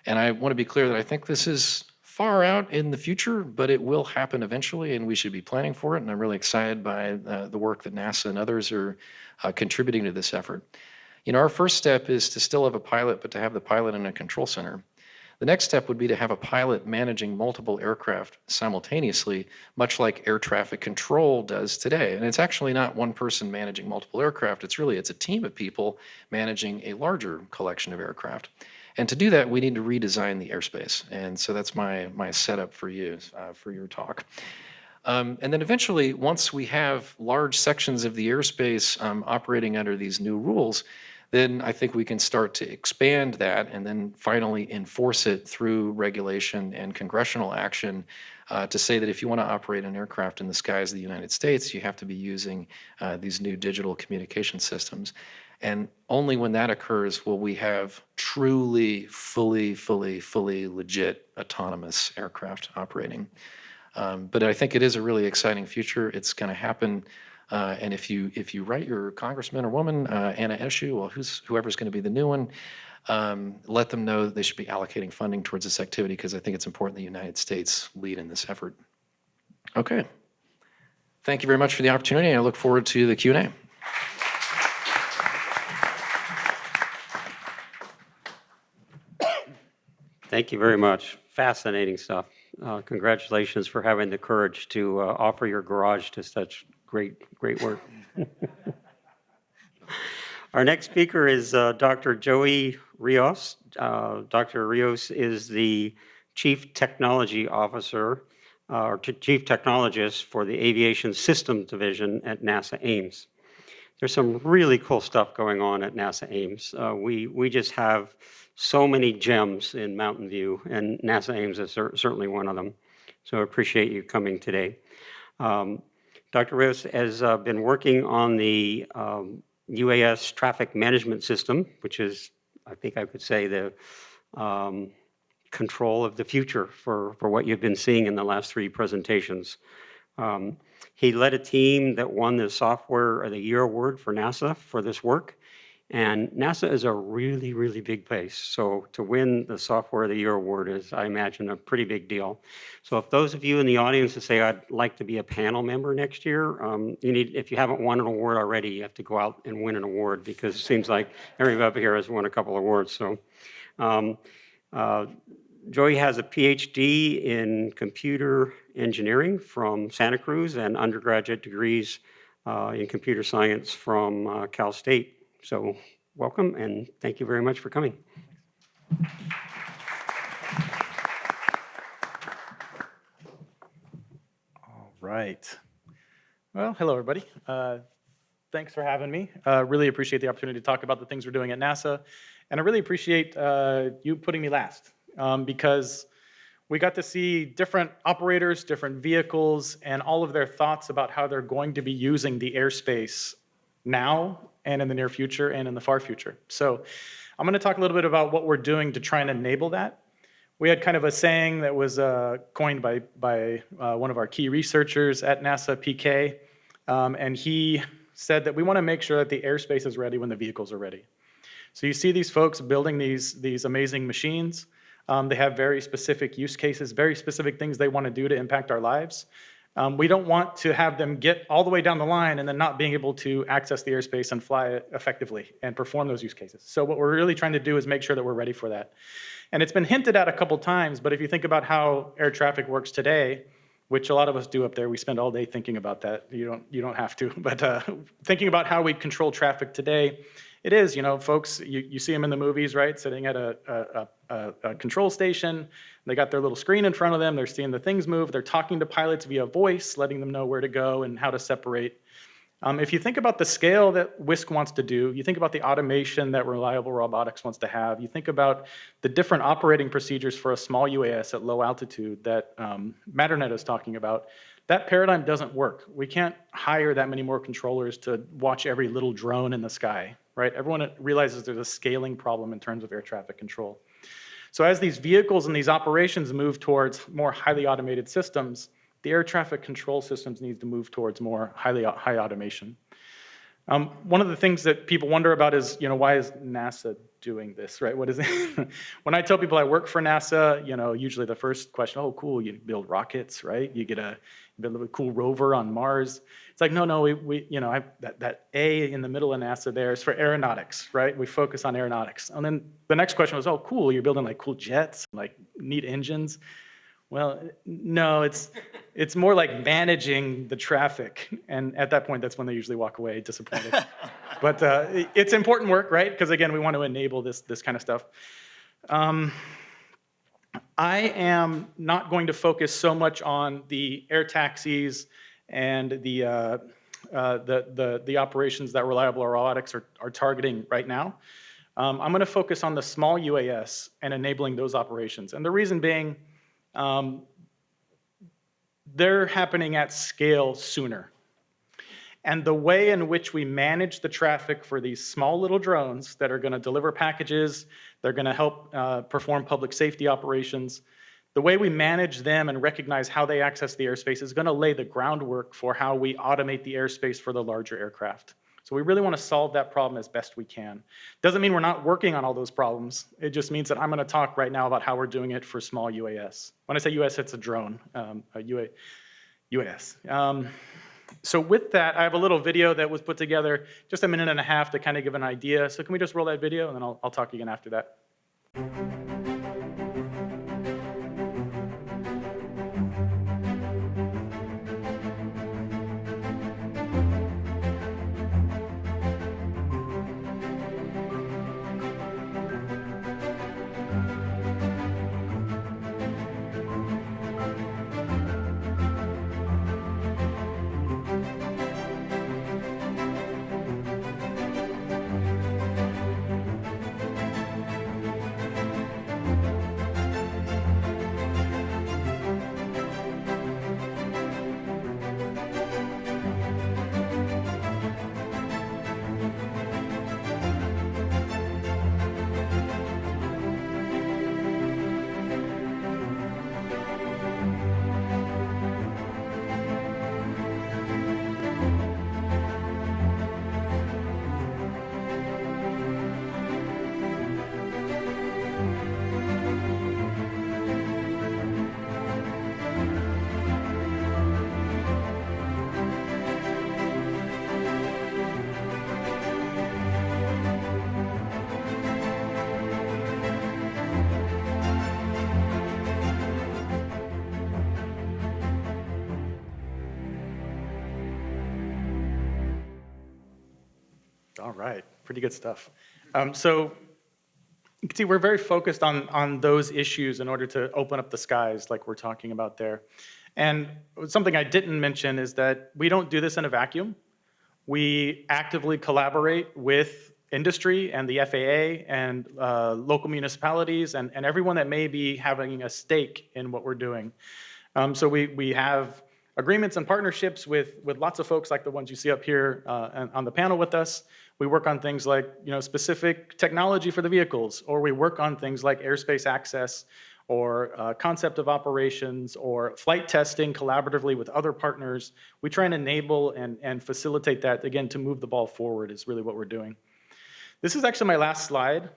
And I want to be clear that I think this is far out in the future, but it will happen eventually, and we should be planning for it. And I'm really excited by the work that NASA and others are contributing to this effort. Our first step is to still have a pilot, but to have the pilot in a control center. The next step would be to have a pilot managing multiple aircraft simultaneously, much like air traffic control does today. And it's actually not one person managing multiple aircraft. It's a team of people managing a larger collection of aircraft. And to do that, we need to redesign the airspace. And so that's my setup for you, for your talk. And then eventually, once we have large sections of the airspace operating under these new rules, then I think we can start to expand that and then finally enforce it through regulation and congressional action to say that if you want to operate an aircraft in the skies of the United States, you have to be using these new digital communication systems. And only when that occurs will we have truly, fully legit autonomous aircraft operating. But I think it is a really exciting future. It's going to happen. And if you write your congressman or woman, Anna Eshoo, well, whoever's going to be the new one, let them know that they should be allocating funding towards this activity, because I think it's important the United States lead in this effort. Okay. Thank you very much for the opportunity. I look forward to the Q&A. Thank you very much. Fascinating stuff. Congratulations for having the courage to offer your garage to such great work. Our next speaker is Dr. Joey Rios. Dr. Rios is the Chief Technology Officer, or Chief Technologist for the Aviation Systems Division at NASA Ames. There's some really cool stuff going on at NASA Ames. We just have so many gems in Mountain View, and NASA Ames is certainly one of them. So I appreciate you coming today. Dr. Rios has been working on the UAS traffic management system, which is, I think I could say, the control of the future for what you've been seeing in the last 3 presentations. He led a team that won the Software of the Year award for NASA for this work. And NASA is a really, really big place. So to win the Software of the Year award is, I imagine, a pretty big deal. So if those of you in the audience that say, I'd like to be a panel member next year, if you haven't won an award already, you have to go out and win an award, because it seems like everybody up here has won a couple awards. So Joey has a PhD in computer engineering from Santa Cruz and undergraduate degrees in computer science from Cal State. So welcome, and thank you very much for coming. All right. Well, hello, everybody. Thanks for having me. Really appreciate the opportunity to talk about the things we're doing at NASA. And I really appreciate you putting me last, because we got to see different operators, different vehicles, and all of their thoughts about how they're going to be using the airspace now and in the near future and in the far future. So I'm going to talk a little bit about what we're doing to try and enable that. We had kind of a saying that was coined by one of our key researchers at NASA, PK, and he said that we want to make sure that the airspace is ready when the vehicles are ready. So you see these folks building these amazing machines. They have very specific use cases, very specific things they want to do to impact our lives. We don't want to have them get all the way down the line and then not being able to access the airspace and fly it effectively and perform those use cases. So what we're really trying to do is make sure that we're ready for that. And it's been hinted at a couple times, but if you think about how air traffic works today, which a lot of us do up there, we spend all day thinking about that. You don't have to, but thinking about how we control traffic today, it is, folks, you see them in the movies, right? Sitting at a control station. They got their little screen in front of them. They're seeing the things move. They're talking to pilots via voice, letting them know where to go and how to separate. If you think about the scale that WISC wants to do, you think about the automation that Reliable Robotics wants to have, you think about the different operating procedures for a small UAS at low altitude that Matternet is talking about, that paradigm doesn't work. We can't hire that many more controllers to watch every little drone in the sky, right? Everyone realizes there's a scaling problem in terms of air traffic control. So as these vehicles and these operations move towards more highly automated systems, the air traffic control systems need to move towards more high automation. One of the things that people wonder about is, why is NASA doing this, right? What is it? When I tell people I work for NASA, usually the first question, oh, cool, you build rockets, right? You build a cool rover on Mars. It's like, no, that A in the middle of NASA there is for aeronautics, right? We focus on aeronautics. And then the next question was, oh, cool, you're building like cool jets, like neat engines. Well, no, it's more like managing the traffic. And at that point, that's when they usually walk away disappointed. But it's important work, right? Because again, we want to enable this kind of stuff. I am not going to focus so much on the air taxis and the operations that Reliable Robotics are targeting right now. I'm going to focus on the small UAS and enabling those operations. And the reason being, they're happening at scale sooner. And the way in which we manage the traffic for these small little drones that are going to deliver packages, they're going to help perform public safety operations, the way we manage them and recognize how they access the airspace is going to lay the groundwork for how we automate the airspace for the larger aircraft. So we really want to solve that problem as best we can. Doesn't mean we're not working on all those problems. It just means that I'm going to talk right now about how we're doing it for small UAS. When I say UAS, it's a drone, UAS. So with that, I have a little video that was put together, just a minute and a half to kind of give an idea. So can we just roll that video, and then I'll talk again after that. All right, pretty good stuff. So you can see we're very focused on those issues in order to open up the skies like we're talking about there. And something I didn't mention is that we don't do this in a vacuum. We actively collaborate with industry and the FAA and local municipalities and everyone that may be having a stake in what we're doing. So we have agreements and partnerships with lots of folks like the ones you see up here on the panel with us. We work on things like specific technology for the vehicles, or we work on things like airspace access, or concept of operations, or flight testing collaboratively with other partners. We try and enable and facilitate that, again, to move the ball forward is really what we're doing. This is actually my last slide.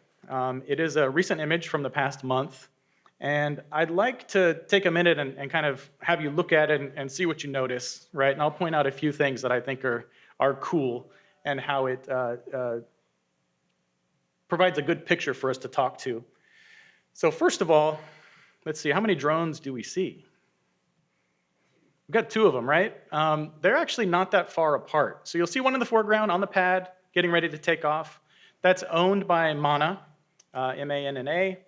It is a recent image from the past month. And I'd like to take a minute and kind of have you look at it and see what you notice, right? And I'll point out a few things that I think are cool and how it provides a good picture for us to talk to. So first of all, let's see, how many drones do we see? We've got 2 of them, right? They're actually not that far apart. So you'll see one in the foreground on the pad, getting ready to take off. That's owned by Manna, M-A-N-N-A.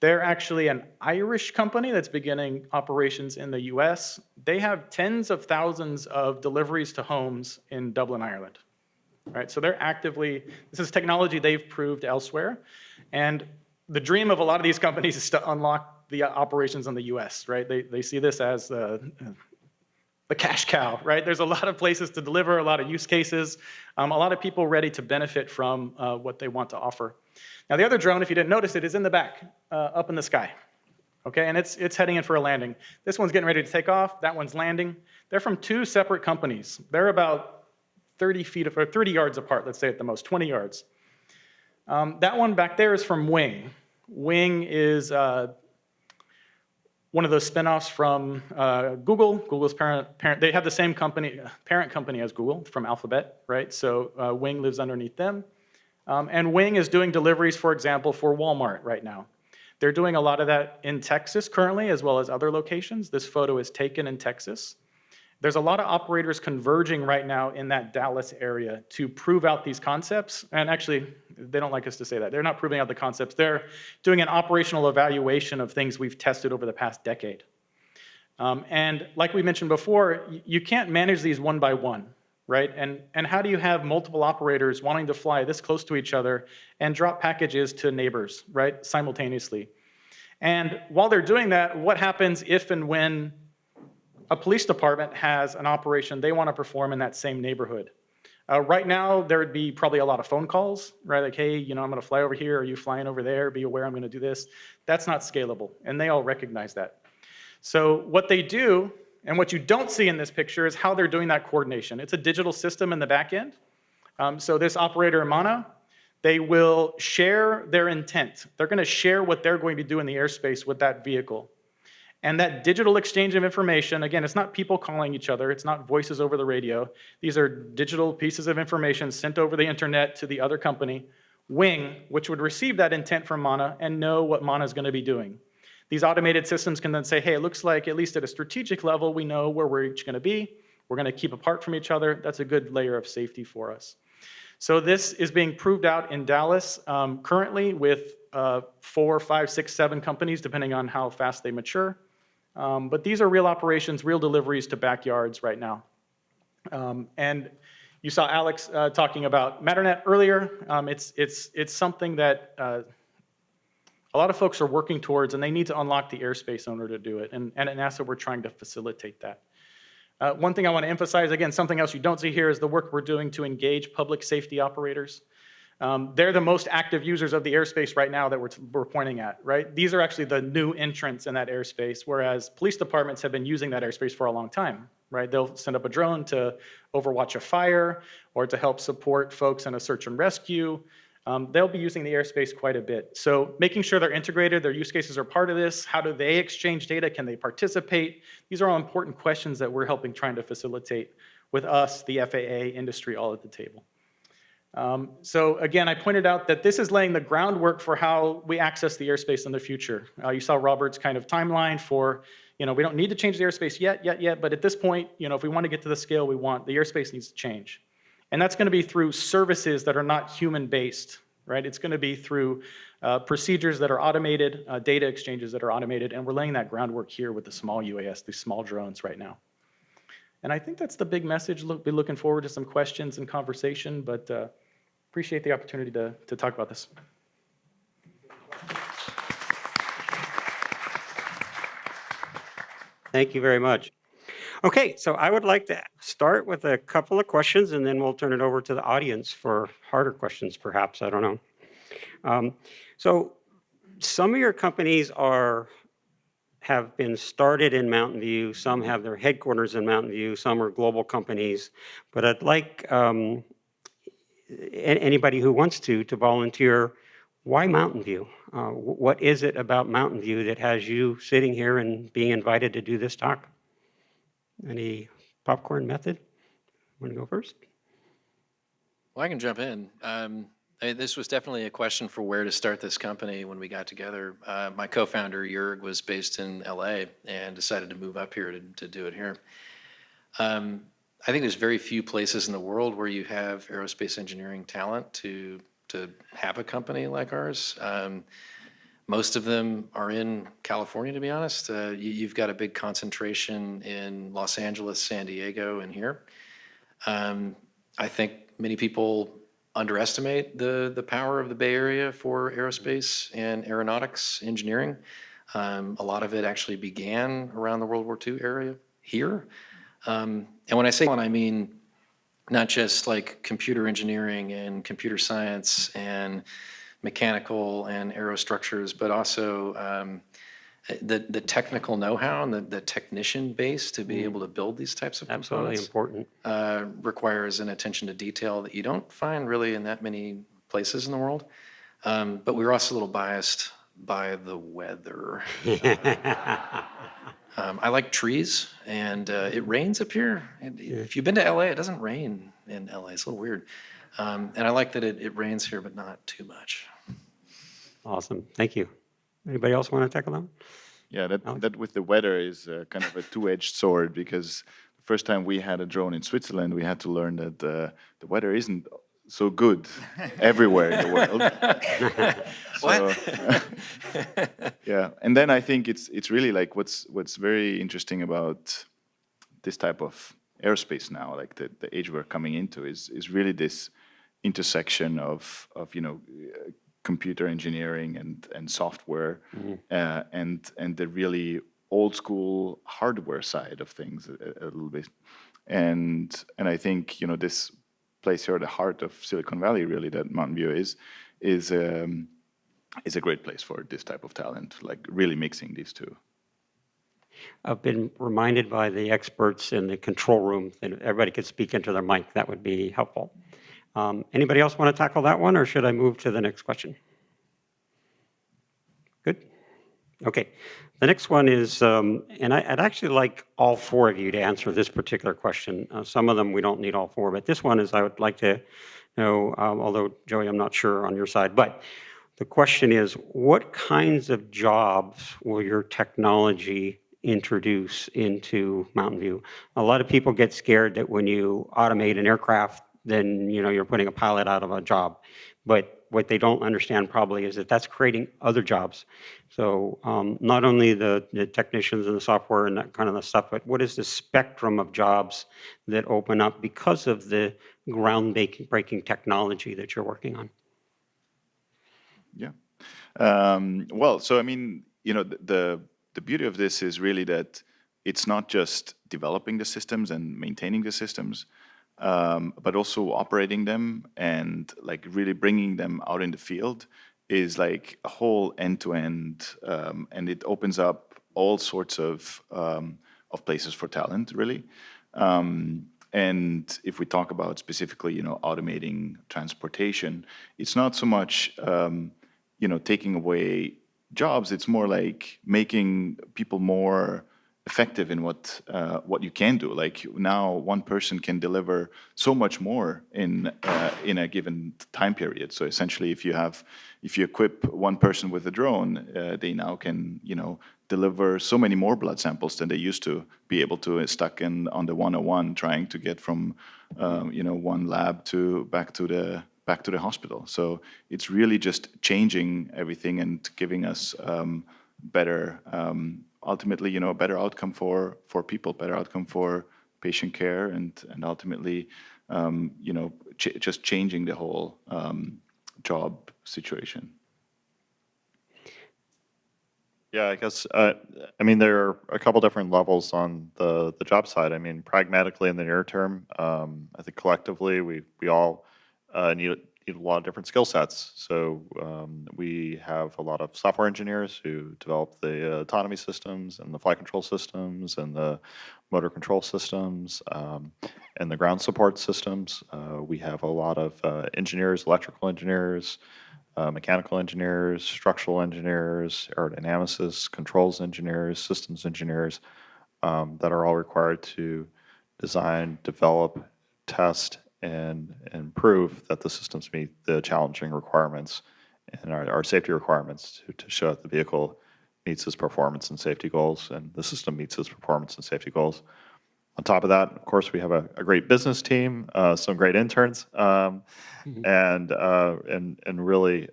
They're actually an Irish company that's beginning operations in the US. They have tens of thousands of deliveries to homes in Dublin, Ireland. Right, so they're actively, this is technology they've proved elsewhere. And the dream of a lot of these companies is to unlock the operations in the US, right? They see this as the cash cow, right? There's a lot of places to deliver, a lot of use cases, a lot of people ready to benefit from what they want to offer. Now, the other drone, if you didn't notice it, is in the back, up in the sky. Okay, and it's heading in for a landing. This one's getting ready to take off. That one's landing. They're from 2 separate companies. They're about 30 feet or 30 yards apart, let's say at the most, 20 yards. That one back there is from Wing. Wing is one of those spinoffs from Google. Google's parent, they have the same company, parent company as Google from Alphabet, right? So Wing lives underneath them. And Wing is doing deliveries, for example, for Walmart right now. They're doing a lot of that in Texas currently, as well as other locations. This photo is taken in Texas. There's a lot of operators converging right now in that Dallas area to prove out these concepts. And actually, they don't like us to say that. They're not proving out the concepts. They're doing an operational evaluation of things we've tested over the past decade. And like we mentioned before, you can't manage these one by one, right? And how do you have multiple operators wanting to fly this close to each other and drop packages to neighbors, right, simultaneously? And while they're doing that, what happens if and when a police department has an operation they want to perform in that same neighborhood? Right now, there would be probably a lot of phone calls, right? Like, hey, I'm going to fly over here. Are you flying over there? Be aware I'm going to do this. That's not scalable, and they all recognize that. So what they do, and what you don't see in this picture, is how they're doing that coordination. It's a digital system in the back end. So this operator, Mana, they will share their intent. They're going to share what they're going to do in the airspace with that vehicle. And that digital exchange of information, again, it's not people calling each other. It's not voices over the radio. These are digital pieces of information sent over the internet to the other company, Wing, which would receive that intent from Mana and know what Mana is going to be doing. These automated systems can then say, hey, it looks like, at least at a strategic level, we know where we're each going to be. We're going to keep apart from each other. That's a good layer of safety for us. So this is being proved out in Dallas currently with 4, 5, 6, 7 companies, depending on how fast they mature. But these are real operations, real deliveries to backyards right now. And you saw Alex talking about Matternet earlier. It's something that a lot of folks are working towards, and they need to unlock the airspace owner to do it. And at NASA, we're trying to facilitate that. One thing I want to emphasize, again, something else you don't see here is the work we're doing to engage public safety operators. They're the most active users of the airspace right now that we're pointing at, right? These are actually the new entrants in that airspace, whereas police departments have been using that airspace for a long time, right? They'll send up a drone to overwatch a fire or to help support folks in a search and rescue. They'll be using the airspace quite a bit. So making sure they're integrated, their use cases are part of this. How do they exchange data? Can they participate? These are all important questions that we're trying to facilitate with us, the FAA, industry, all at the table. So again, I pointed out that this is laying the groundwork for how we access the airspace in the future. You saw Robert's kind of timeline for, we don't need to change the airspace yet, but at this point, if we want to get to the scale we want, the airspace needs to change. And that's going to be through services that are not human-based, right? It's going to be through procedures that are automated, data exchanges that are automated, and we're laying that groundwork here with the small UAS, these small drones right now. And I think that's the big message. Be looking forward to some questions and conversation, but appreciate the opportunity to talk about this. Thank you very much. Okay, so I would like to start with a couple of questions, and then we'll turn it over to the audience for harder questions, perhaps. I don't know. So some of your companies have been started in Mountain View. Some have their headquarters in Mountain View. Some are global companies. But I'd like anybody who wants to volunteer. Why Mountain View? What is it about Mountain View that has you sitting here and being invited to do this talk? Any popcorn method? Want to go first? Well, I can jump in. This was definitely a question for where to start this company when we got together. My co-founder, Jörg, was based in LA and decided to move up here to do it here. I think there's very few places in the world where you have aerospace engineering talent to have a company like ours. Most of them are in California, to be honest. You've got a big concentration in Los Angeles, San Diego, and here. I think many people underestimate the power of the Bay Area for aerospace and aeronautics engineering. A lot of it actually began around the World War II area here. And when I say one, I mean not just like computer engineering and computer science and mechanical and aerostructures, but also the technical know-how and the technician base to be able to build these types of Absolutely components important. requires an attention to detail that you don't find really in that many places in the world. But we were also a little biased by the weather. I like trees, and it rains up here. And if you've been to LA, it doesn't rain in LA. It's a little weird. And I like that it rains here, but not too much. Awesome. Thank you. Anybody else want to tackle that? Yeah, that with the weather is kind of a two-edged sword, because the first time we had a drone in Switzerland, we had to learn that the weather isn't so good everywhere in the world. Yeah, and then I think it's really like what's very interesting about this type of aerospace now, like the age we're coming into, is really this intersection of computer engineering and software, and the really old school hardware side of things a little bit, and I think this place here at the heart of Silicon Valley, really, that Mountain View is a great place for this type of talent, like really mixing these two. I've been reminded by the experts in the control room that if everybody could speak into their mic, that would be helpful. Anybody else want to tackle that one, or should I move to the next question? Good. Okay. The next one is, and I'd actually like all four of you to answer this particular question. Some of them we don't need all four, but this one is I would like to know, although Joey, I'm not sure on your side, but the question is, what kinds of jobs will your technology introduce into Mountain View? A lot of people get scared that when you automate an aircraft, then you're putting a pilot out of a job. But what they don't understand probably is that that's creating other jobs. So not only the technicians and the software and that kind of stuff, but what is the spectrum of jobs that open up because of the groundbreaking technology that you're working on? Yeah. Well, so I mean, the beauty of this is really that it's not just developing the systems and maintaining the systems, but also operating them and like really bringing them out in the field is like a whole end-to-end, and it opens up all sorts of places for talent, really. And if we talk about specifically, automating transportation, it's not so much, taking away jobs. It's more like making people more effective in what you can do. Like now, one person can deliver so much more in a given time period. So essentially, if you equip one person with a drone, they now can deliver so many more blood samples than they used to be able to, stuck on the 101 trying to get from one lab back to the hospital. So it's really just changing everything and giving us better, ultimately, a better outcome for people, better outcome for patient care, and ultimately, just changing the whole job situation. Yeah, I guess, there are a couple different levels on the job side. I mean, pragmatically in the near term, I think collectively we all need a lot of different skill sets. So we have a lot of software engineers who develop the autonomy systems and the flight control systems and the motor control systems and the ground support systems. We have a lot of engineers, electrical engineers, mechanical engineers, structural engineers, aerodynamicists, controls engineers, systems engineers that are all required to design, develop, test, and prove that the systems meet the challenging requirements and our safety requirements to show that the vehicle meets its performance and safety goals, and the system meets its performance and safety goals. On top of that, of course, we have a great business team, some great interns, and really,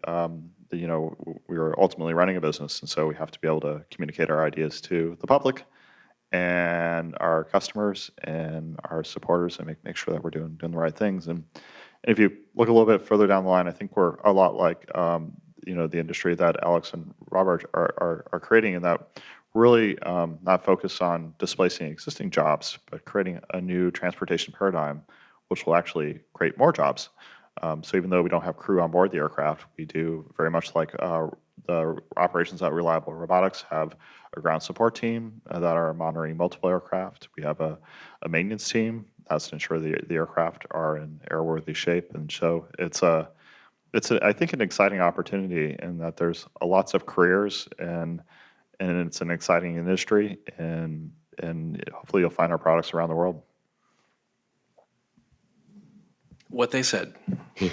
we are ultimately running a business, and so we have to be able to communicate our ideas to the public and our customers and our supporters, and make sure that we're doing the right things. And if you look a little bit further down the line, I think we're a lot like the industry that Alex and Robert are creating, in that really not focused on displacing existing jobs, but creating a new transportation paradigm, which will actually create more jobs. So even though we don't have crew on board the aircraft, we do, very much like the operations at Reliable Robotics, have a ground support team that are monitoring multiple aircraft. We have a maintenance team that's to ensure the aircraft are in airworthy shape. And so it's I think an exciting opportunity in that there's lots of careers, and it's an exciting industry, and hopefully you'll find our products around the world. What they said. You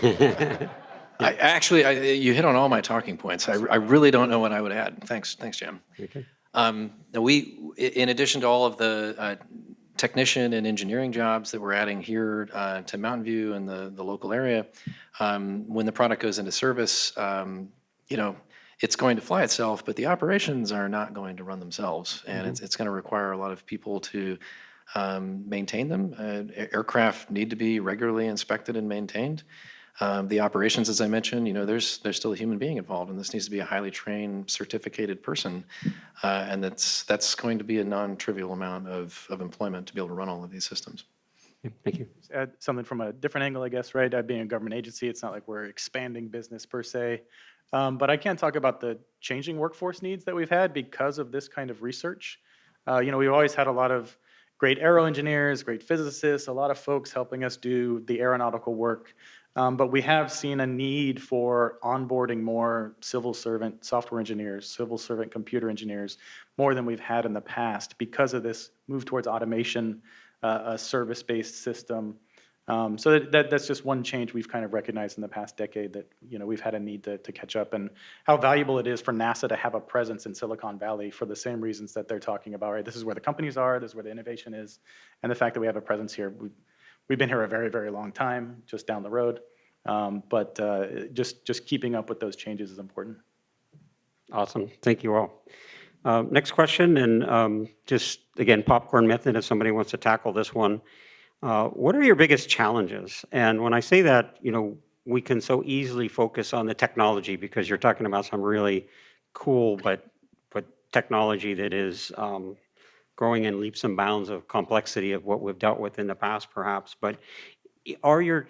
hit on all my talking points. I really don't know what I would add. Thanks, Jim. Okay. In addition to all of the technician and engineering jobs that we're adding here to Mountain View and the local area, when the product goes into service, it's going to fly itself, but the operations are not going to run themselves, and it's going to require a lot of people to maintain them. Aircraft need to be regularly inspected and maintained. The operations, as I mentioned, there's still a human being involved, and this needs to be a highly trained, certificated person, and that's going to be a non-trivial amount of employment to be able to run all of these systems. Thank you. Add something from a different angle, I guess, right? Being a government agency, it's not like we're expanding business per se. But I can talk about the changing workforce needs that we've had because of this kind of research. We've always had a lot of great aero engineers, great physicists, a lot of folks helping us do the aeronautical work. But we have seen a need for onboarding more civil servant software engineers, civil servant computer engineers, more than we've had in the past because of this move towards automation, a service-based system. So that's just one change we've kind of recognized in the past decade, that we've had a need to catch up, and how valuable it is for NASA to have a presence in Silicon Valley for the same reasons that they're talking about. Right, this is where the companies are, this is where the innovation is, and the fact that we have a presence here. We've been here a very, very long time, just down the road, but just keeping up with those changes is important. Awesome. Thank you all. Next question, and just again, popcorn method, if somebody wants to tackle this one. What are your biggest challenges? And when I say that, we can so easily focus on the technology because you're talking about some really cool but technology that is growing in leaps and bounds of complexity of what we've dealt with in the past, perhaps. But are your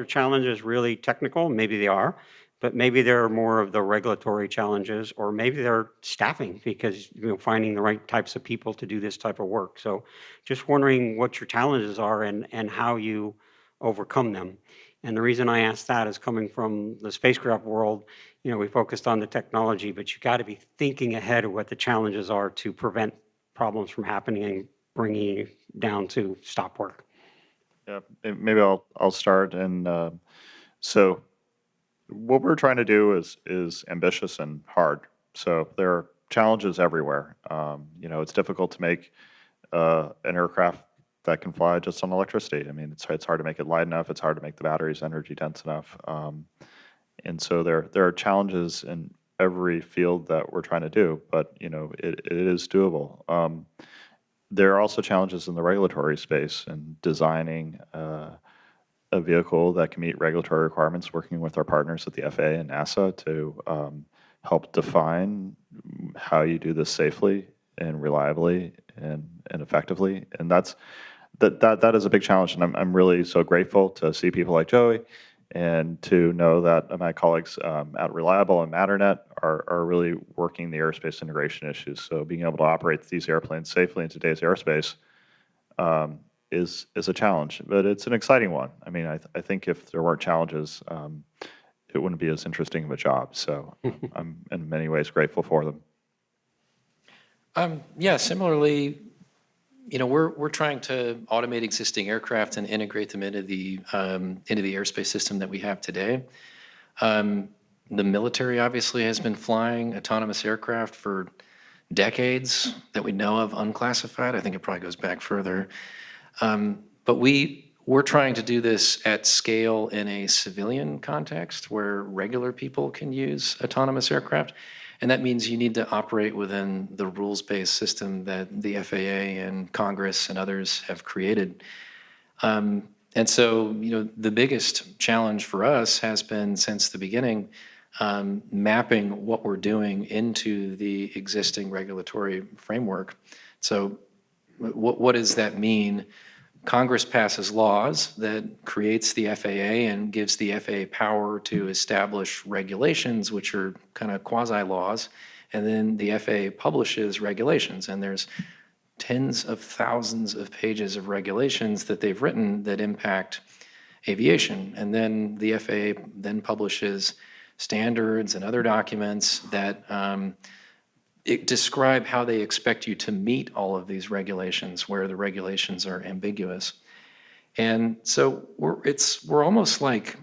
challenges really technical? Maybe they are, but maybe there are more of the regulatory challenges, or maybe they're staffing because finding the right types of people to do this type of work. So just wondering what your challenges are and how you overcome them. And the reason I ask that is coming from the spacecraft world. We focused on the technology, but you got to be thinking ahead of what the challenges are to prevent problems from happening and bringing it down to stop work. Yeah, maybe I'll start. And so what we're trying to do is ambitious and hard. So there are challenges everywhere. It's difficult to make an aircraft that can fly just on electricity. I mean, it's hard to make it light enough. It's hard to make the batteries energy dense enough. And so there are challenges in every field that we're trying to do, but it is doable. There are also challenges in the regulatory space and designing a vehicle that can meet regulatory requirements, working with our partners at the FAA and NASA to help define how you do this safely and reliably and effectively. And that is a big challenge. And I'm really so grateful to see people like Joey and to know that my colleagues at Reliable and Matternet are really working the airspace integration issues. So being able to operate these airplanes safely in today's airspace is a challenge, but it's an exciting one. I mean, I think if there weren't challenges, it wouldn't be as interesting of a job. So I'm in many ways grateful for them. Yeah, similarly, we're trying to automate existing aircraft and integrate them into the airspace system that we have today. The military obviously has been flying autonomous aircraft for decades that we know of, unclassified. I think it probably goes back further. But we're trying to do this at scale in a civilian context where regular people can use autonomous aircraft. And that means you need to operate within the rules-based system that the FAA and Congress and others have created. And so, the biggest challenge for us has been since the beginning, mapping what we're doing into the existing regulatory framework. So what does that mean? Congress passes laws that creates the FAA and gives the FAA power to establish regulations, which are kind of quasi-laws, and then the FAA publishes regulations, and there's tens of thousands of pages of regulations that they've written that impact aviation, and then the FAA then publishes standards and other documents that describe how they expect you to meet all of these regulations where the regulations are ambiguous. And so we're almost like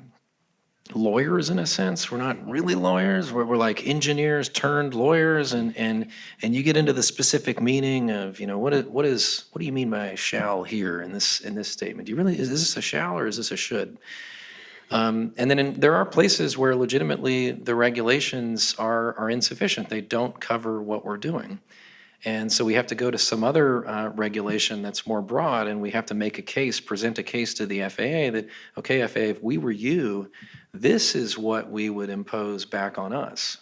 lawyers in a sense. We're not really lawyers. We're like engineers turned lawyers, and you get into the specific meaning of what do you mean by shall here in this statement? Is this a shall or is this a should? And then there are places where legitimately the regulations are insufficient. They don't cover what we're doing. And so we have to go to some other regulation that's more broad, and we have to make a case, present a case to the FAA that, okay, FAA, if we were you, this is what we would impose back on us.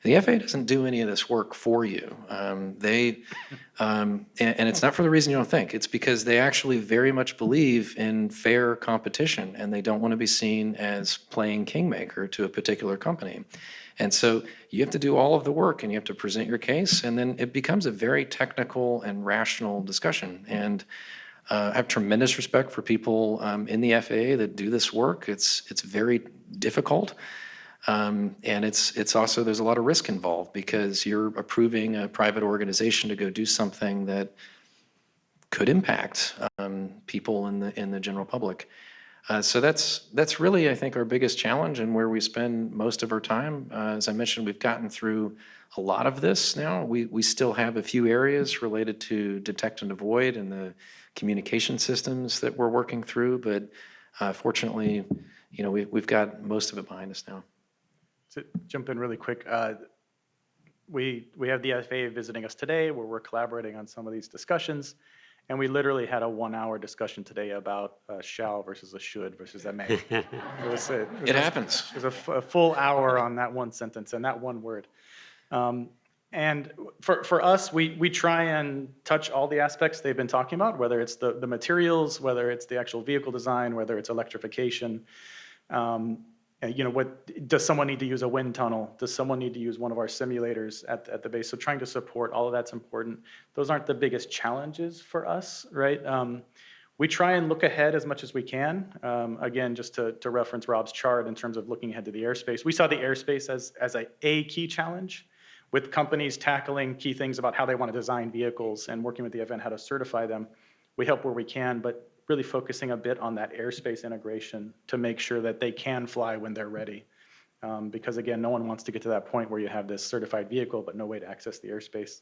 The FAA doesn't do any of this work for you. And it's not for the reason you don't think. It's because they actually very much believe in fair competition, and they don't want to be seen as playing kingmaker to a particular company. And so you have to do all of the work, and you have to present your case, and then it becomes a very technical and rational discussion. And I have tremendous respect for people in the FAA that do this work. It's very difficult. And it's also, there's a lot of risk involved because you're approving a private organization to go do something that could impact people in the general public. So that's really, I think, our biggest challenge and where we spend most of our time. As I mentioned, we've gotten through a lot of this now. We still have a few areas related to detect and avoid and the communication systems that we're working through, but fortunately, we've got most of it behind us now. To jump in really quick, we have the FAA visiting us today where we're collaborating on some of these discussions. And we literally had a 1-hour discussion today about a shall versus a should versus a may. It happens. It was a full hour on that one sentence and that one word. And for us, we try and touch all the aspects they've been talking about, whether it's the materials, whether it's the actual vehicle design, whether it's electrification. What does someone need to use a wind tunnel? Does someone need to use one of our simulators at the base? So trying to support all of that's important. Those aren't the biggest challenges for us, right? We try and look ahead as much as we can. Again, just to reference Rob's chart in terms of looking ahead to the airspace, we saw the airspace as a key challenge. with companies tackling key things about how they want to design vehicles and working with the event how to certify them. We help where we can, but really focusing a bit on that airspace integration to make sure that they can fly when they're ready. Because again, no one wants to get to that point where you have this certified vehicle, but no way to access the airspace.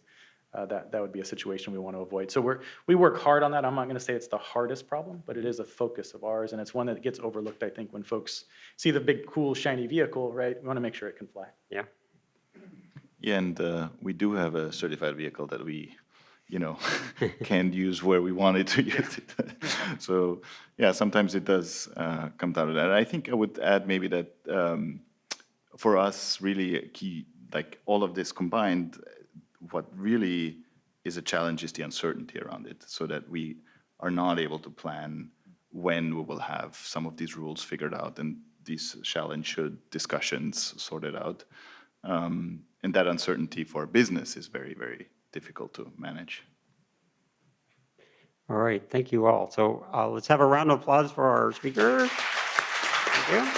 That would be a situation we want to avoid. So we work hard on that. I'm not going to say it's the hardest problem, but it is a focus of ours, and it's one that gets overlooked, I think, when folks see the big, cool, shiny vehicle, right? We want to make sure it can fly. Yeah. Yeah, and we do have a certified vehicle that we, can use where we wanted to use it. So, yeah, sometimes it does come down to that. I think I would add maybe that for us, really a key, like all of this combined, what really is a challenge is the uncertainty around it, so that we are not able to plan when we will have some of these rules figured out and these shall and should discussions sorted out. And that uncertainty for business is very, very difficult to manage. All right, thank you all. So let's have a round of applause for our speakers. Thank you.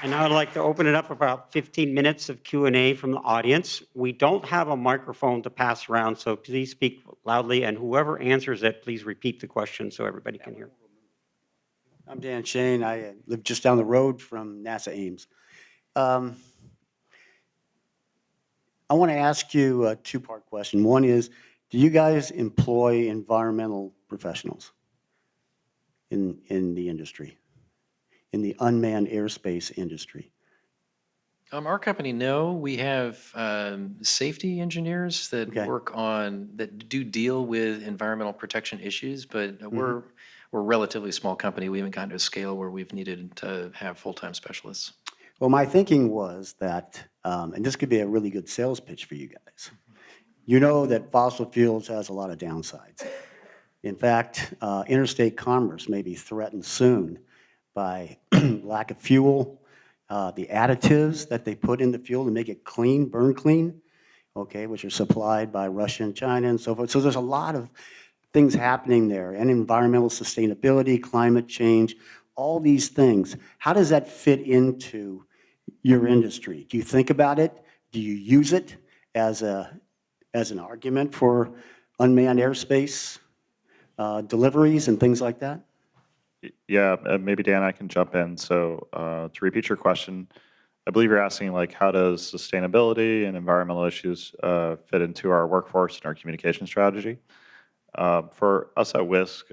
And now I'd like to open it up for about 15 minutes of Q&A from the audience. We don't have a microphone to pass around, so please speak loudly, and whoever answers it, please repeat the question so everybody can hear. I'm Dan Shane. I live just down the road from NASA Ames. I want to ask you a two-part question. One is, do you guys employ environmental professionals in the industry, in the unmanned airspace industry? Our company, no. We have safety engineers that Okay. work on, that do deal with environmental protection issues, but we're a relatively small company. We haven't gotten to a scale where we've needed to have full-time specialists. Well, my thinking was that, and this could be a really good sales pitch for you guys. You know that fossil fuels has a lot of downsides. In fact, interstate commerce may be threatened soon by lack of fuel, the additives that they put in the fuel to make it clean, burn clean, okay, which are supplied by Russia and China and so forth. So there's a lot of things happening there, and environmental sustainability, climate change, all these things. How does that fit into your industry? Do you think about it? Do you use it as an argument for unmanned airspace deliveries and things like that? Yeah, maybe Dan, I can jump in. So to repeat your question, I believe you're asking like how does sustainability and environmental issues fit into our workforce and our communication strategy? For us at Whisk,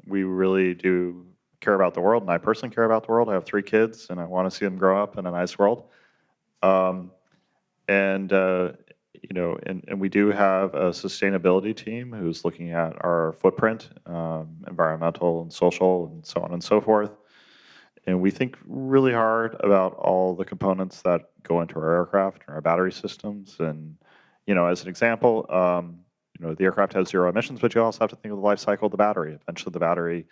we really do care about the world, and I personally care about the world. I have 3 kids, and I want to see them grow up in a nice world. And we do have a sustainability team who's looking at our footprint, environmental and social, and so on and so forth. And we think really hard about all the components that go into our aircraft and our battery systems. And as an example, the aircraft has 0 emissions, but you also have to think of the life cycle of the battery. Eventually, the battery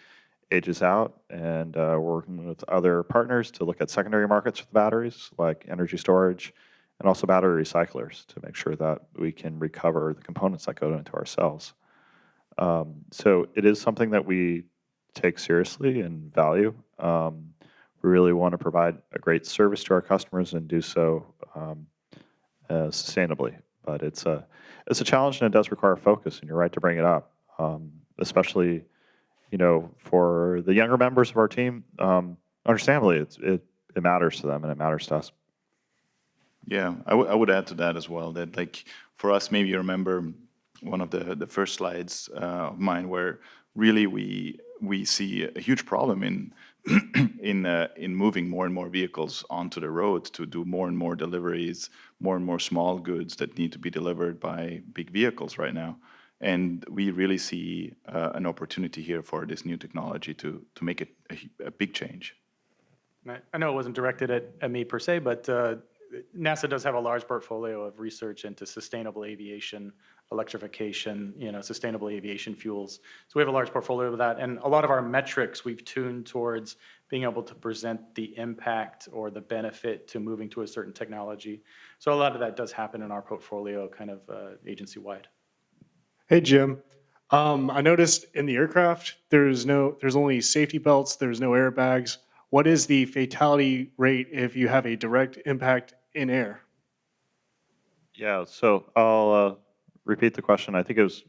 ages out, and we're working with other partners to look at secondary markets for the batteries, like energy storage, and also battery recyclers, to make sure that we can recover the components that go into our cells. So it is something that we take seriously and value. We really want to provide a great service to our customers and do so sustainably. But it's a challenge, and it does require focus, and you're right to bring it up, especially for the younger members of our team. Understandably, it matters to them, and it matters to us. Yeah, I would add to that as well, that like for us, maybe you remember one of the first slides of mine where really we see a huge problem in in moving more and more vehicles onto the road to do more and more deliveries, more and more small goods that need to be delivered by big vehicles right now. And we really see an opportunity here for this new technology to make it a big change. I know it wasn't directed at me per se, but NASA does have a large portfolio of research into sustainable aviation, electrification, sustainable aviation fuels. So we have a large portfolio of that. And a lot of our metrics we've tuned towards being able to present the impact or the benefit to moving to a certain technology. So a lot of that does happen in our portfolio, kind of agency-wide. Hey, Jim. I noticed in the aircraft, there's only safety belts, there's no airbags. What is the fatality rate if you have a direct impact in air? Yeah, so I'll repeat the question. I think it was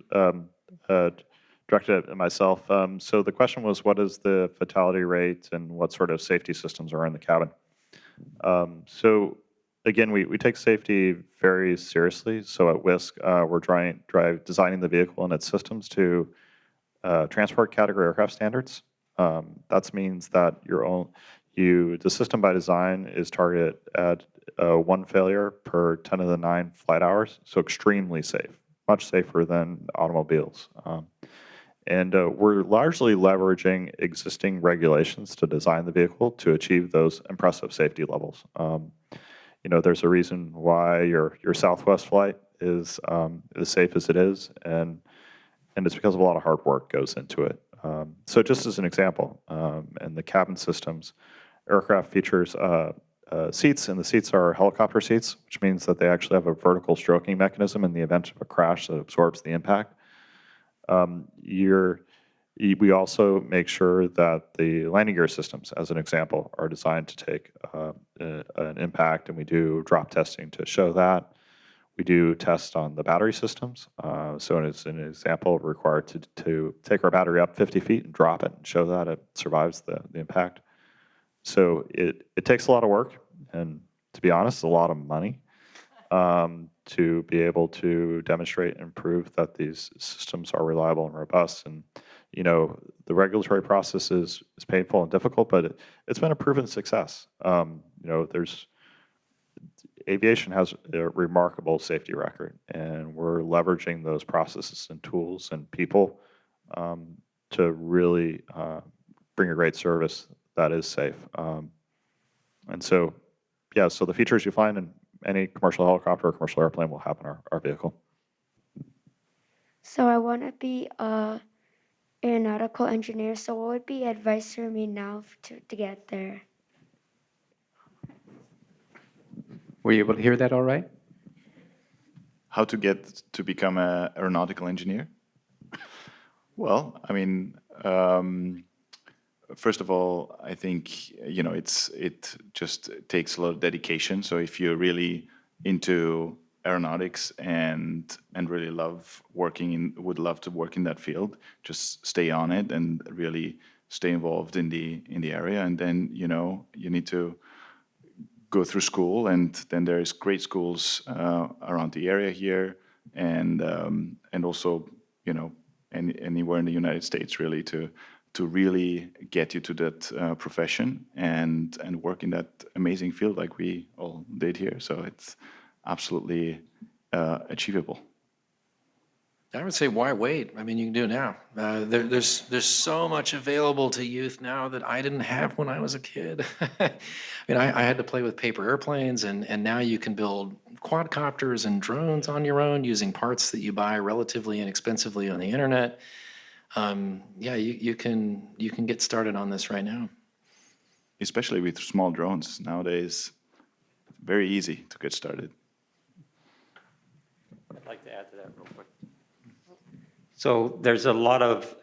directed at myself. So the question was, what is the fatality rate and what sort of safety systems are in the cabin? So again, we take safety very seriously. So at WISC, we're designing the vehicle and its systems to transport category aircraft standards. That means that the system by design is targeted at one failure per 10 to the 9 flight hours, so extremely safe, much safer than automobiles. And we're largely leveraging existing regulations to design the vehicle to achieve those impressive safety levels. There's a reason why your Southwest flight is as safe as it is, and it's because of a lot of hard work goes into it. So just as an example, in the cabin systems, aircraft features seats, and the seats are helicopter seats, which means that they actually have a vertical stroking mechanism in the event of a crash that absorbs the impact. We also make sure that the landing gear systems, as an example, are designed to take an impact, and we do drop testing to show that. We do tests on the battery systems. So as an example, we're required to take our battery up 50 feet and drop it and show that it survives the impact. So it takes a lot of work, and to be honest, a lot of money to be able to demonstrate and prove that these systems are reliable and robust. And the regulatory process is painful and difficult, but it's been a proven success. Aviation has a remarkable safety record, and we're leveraging those processes and tools and people to really bring a great service that is safe. And so, yeah, so the features you find in any commercial helicopter or commercial airplane will have in our vehicle. So I want to be a aeronautical engineer. So what would be advice for me now to get there? Were you able to hear that all right? How to get to become an aeronautical engineer? Well, I mean, first of all, I think it just takes a lot of dedication. So if you're really into aeronautics and really would love to work in that field, just stay on it and really stay involved in the area. And then you need to go through school, and then there's great schools around the area here, and also anywhere in the United States, really, to really get you to that profession and work in that amazing field like we all did here. So it's absolutely achievable. I would say, why wait? I mean, you can do it now. There's so much available to youth now that I didn't have when I was a kid. I mean, I had to play with paper airplanes, and now you can build quadcopters and drones on your own using parts that you buy relatively inexpensively on the internet. Yeah, you can get started on this right now. Especially with small drones nowadays, very easy to get started. I'd like to add to that real quick. So there's a lot of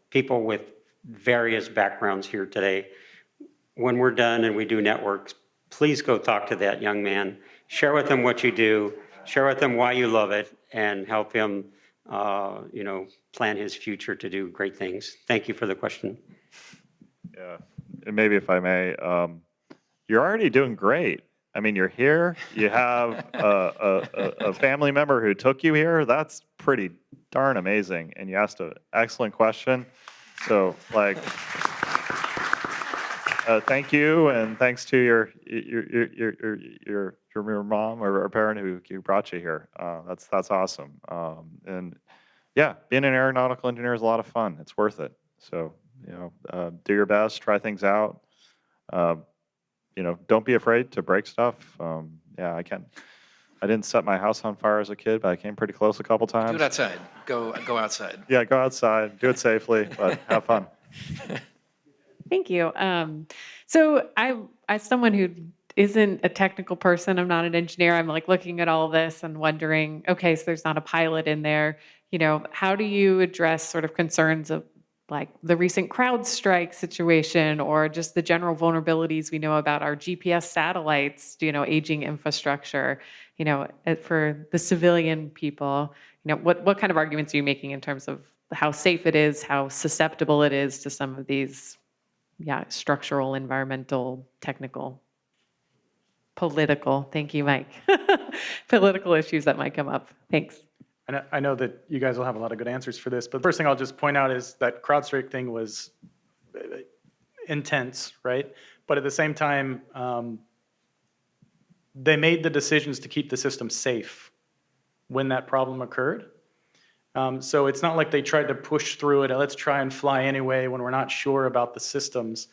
people with various backgrounds here today. When we're done and we do networks, please go talk to that young man. Share with him what you do. Share with him why you love it, and help him, plan his future to do great things. Thank you for the question. Yeah, and maybe if I may, you're already doing great. I mean, you're here. You have a family member who took you here. That's pretty darn amazing. And you asked an excellent question. So, thank you, and thanks to your mom or parent who brought you here. That's awesome. And yeah, being an aeronautical engineer is a lot of fun. It's worth it. So do your best, try things out. Don't be afraid to break stuff. Yeah, I didn't set my house on fire as a kid, but I came pretty close a couple times. Do it outside. Go outside. Yeah, go outside. Do it safely, but have fun. Thank you. So as someone who isn't a technical person, I'm not an engineer, I'm looking at all this and wondering, okay, so there's not a pilot in there. How do you address sort of concerns like the recent CrowdStrike situation or just the general vulnerabilities we know about our GPS satellites, aging infrastructure, for the civilian people, what kind of arguments are you making in terms of how safe it is, how susceptible it is to some of these, structural, environmental, technical, political, thank you, Mike, political issues that might come up. Thanks. I know that you guys will have a lot of good answers for this, but the first thing I'll just point out is that CrowdStrike thing was intense, right? But at the same time, they made the decisions to keep the system safe when that problem occurred. So it's not like they tried to push through it, let's try and fly anyway when we're not sure about the systems.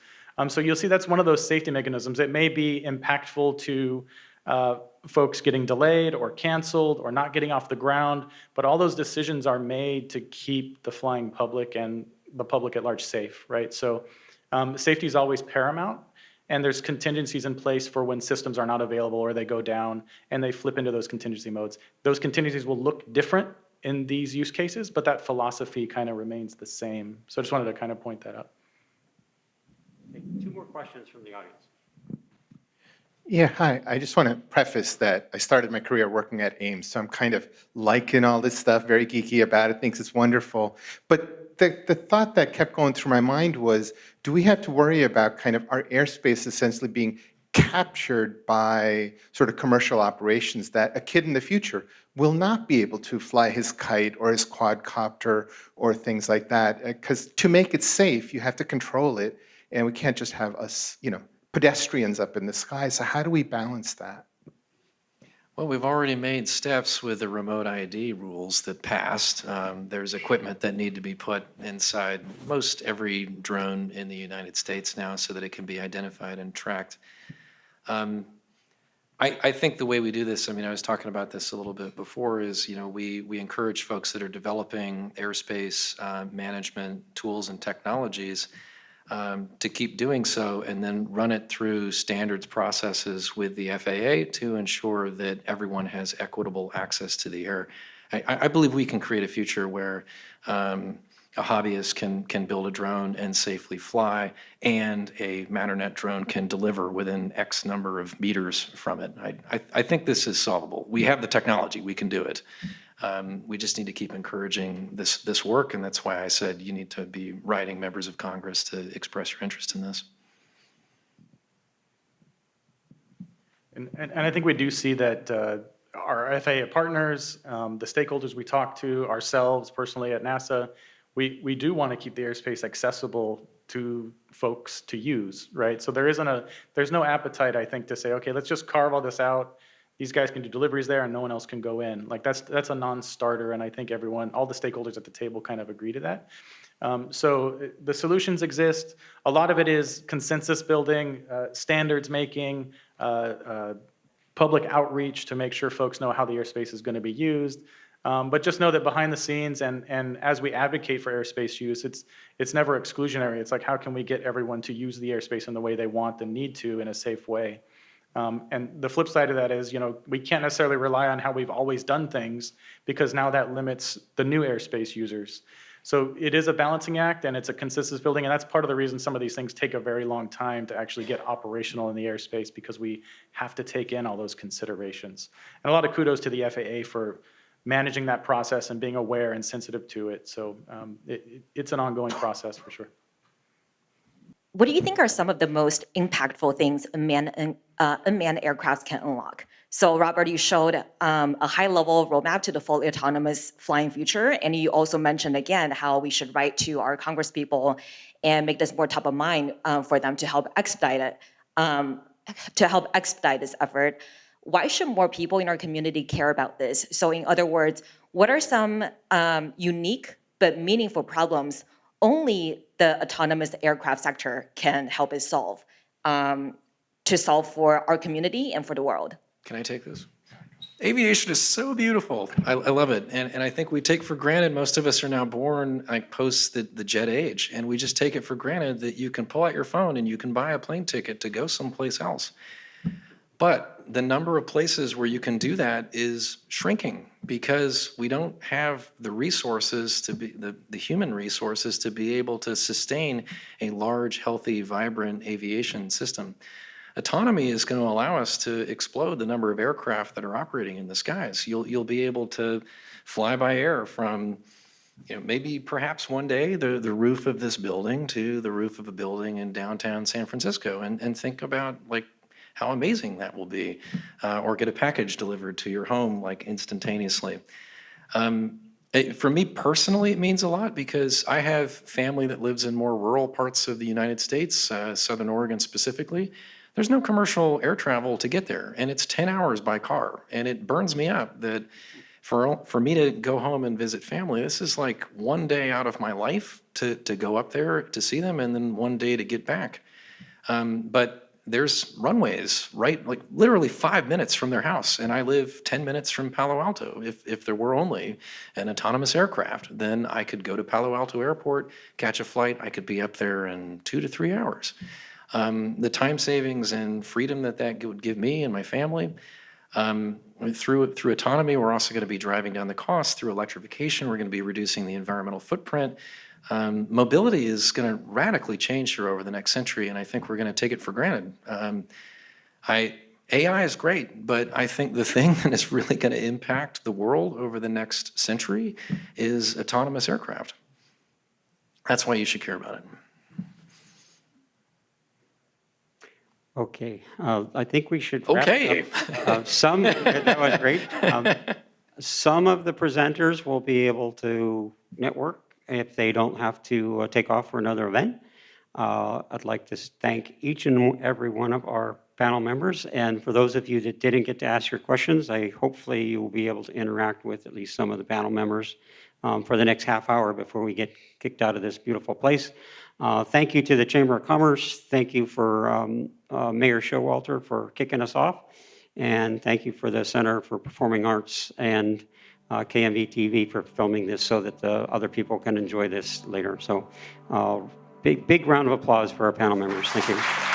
So you'll see that's one of those safety mechanisms. It may be impactful to folks getting delayed or canceled or not getting off the ground, but all those decisions are made to keep the flying public and the public at large safe, right? So safety is always paramount, and there's contingencies in place for when systems are not available or they go down and they flip into those contingency modes. Those contingencies will look different in these use cases, but that philosophy kind of remains the same. So I just wanted to kind of point that out. Okay, 2 more questions from the audience. Yeah, hi. I just want to preface that I started my career working at Ames, so I'm kind of liking all this stuff, very geeky about it, thinks it's wonderful. But the thought that kept going through my mind was, do we have to worry about kind of our airspace essentially being captured by sort of commercial operations, that a kid in the future will not be able to fly his kite or his quadcopter or things like that? Because to make it safe, you have to control it, and we can't just have us, pedestrians up in the sky. So how do we balance that? Well, we've already made steps with the remote ID rules that passed. There's equipment that need to be put inside most every drone in the United States now so that it can be identified and tracked. I think the way we do this, I was talking about this a little bit before, is, we encourage folks that are developing airspace management tools and technologies to keep doing so, and then run it through standards processes with the FAA to ensure that everyone has equitable access to the air. I believe we can create a future where a hobbyist can build a drone and safely fly, and a Matternet drone can deliver within X number of meters from it. I think this is solvable. We have the technology, we can do it. We just need to keep encouraging this work, and that's why I said you need to be writing members of Congress to express your interest in this. And I think we do see that our FAA partners, the stakeholders we talk to, ourselves personally at NASA, we do want to keep the airspace accessible to folks to use, right? So there's no appetite, I think, to say, okay, let's just carve all this out. These guys can do deliveries there and no one else can go in. Like that's a non-starter, and I think all the stakeholders at the table kind of agree to that. So the solutions exist. A lot of it is consensus building, standards making, public outreach to make sure folks know how the airspace is going to be used. But just know that behind the scenes and as we advocate for airspace use, it's never exclusionary. It's like, how can we get everyone to use the airspace in the way they want and need to in a safe way? And the flip side of that is, we can't necessarily rely on how we've always done things, because now that limits the new airspace users. So it is a balancing act, and it's a consensus building, and that's part of the reason some of these things take a very long time to actually get operational in the airspace, because we have to take in all those considerations. And a lot of kudos to the FAA for managing that process and being aware and sensitive to it. So it's an ongoing process for sure. What do you think are some of the most impactful things unmanned aircraft can unlock? So Robert, you showed a high-level roadmap to the fully autonomous flying future, and you also mentioned again how we should write to our congresspeople and make this more top of mind for them to help expedite it, this effort. Why should more people in our community care about this? So in other words, what are some unique but meaningful problems only the autonomous aircraft sector can help us solve, to solve for our community and for the world? Can I take this? Aviation is so beautiful. I love it. And I think we take for granted, most of us are now born post the jet age, and we just take it for granted that you can pull out your phone and you can buy a plane ticket to go someplace else. But the number of places where you can do that is shrinking. because we don't have the resources to be the human resources to be able to sustain a large, healthy, vibrant aviation system. Autonomy is going to allow us to explode the number of aircraft that are operating in the skies. You'll be able to fly by air from, maybe perhaps one day the roof of this building to the roof of a building in downtown San Francisco, and think about like how amazing that will be, or get a package delivered to your home like instantaneously. For me personally, it means a lot because I have family that lives in more rural parts of the United States, Southern Oregon specifically. There's no commercial air travel to get there, and it's 10 hours by car. And it burns me up that for me to go home and visit family, this is like one day out of my life to go up there to see them, and then one day to get back. But there's runways, right? Like literally 5 minutes from their house. And I live 10 minutes from Palo Alto. If there were only an autonomous aircraft, then I could go to Palo Alto Airport, catch a flight. I could be up there in 2 to 3 hours. The time savings and freedom that would give me and my family. Through autonomy, we're also going to be driving down the cost. Through electrification, we're going to be reducing the environmental footprint. Mobility is going to radically change here over the next century, and I think we're going to take it for granted. AI is great, but I think the thing that is really going to impact the world over the next century is autonomous aircraft. That's why you should care about it. Okay, I think we should wrap Okay. up. That was great. Some of the presenters will be able to network if they don't have to take off for another event. I'd like to thank each and every one of our panel members. And for those of you that didn't get to ask your questions, hopefully you will be able to interact with at least some of the panel members for the next half hour before we get kicked out of this beautiful place. Thank you to the Chamber of Commerce. Thank you for Mayor Showalter for kicking us off. And thank you for the Center for Performing Arts and KMV TV for filming this so that the other people can enjoy this later. So big round of applause for our panel members. Thank you.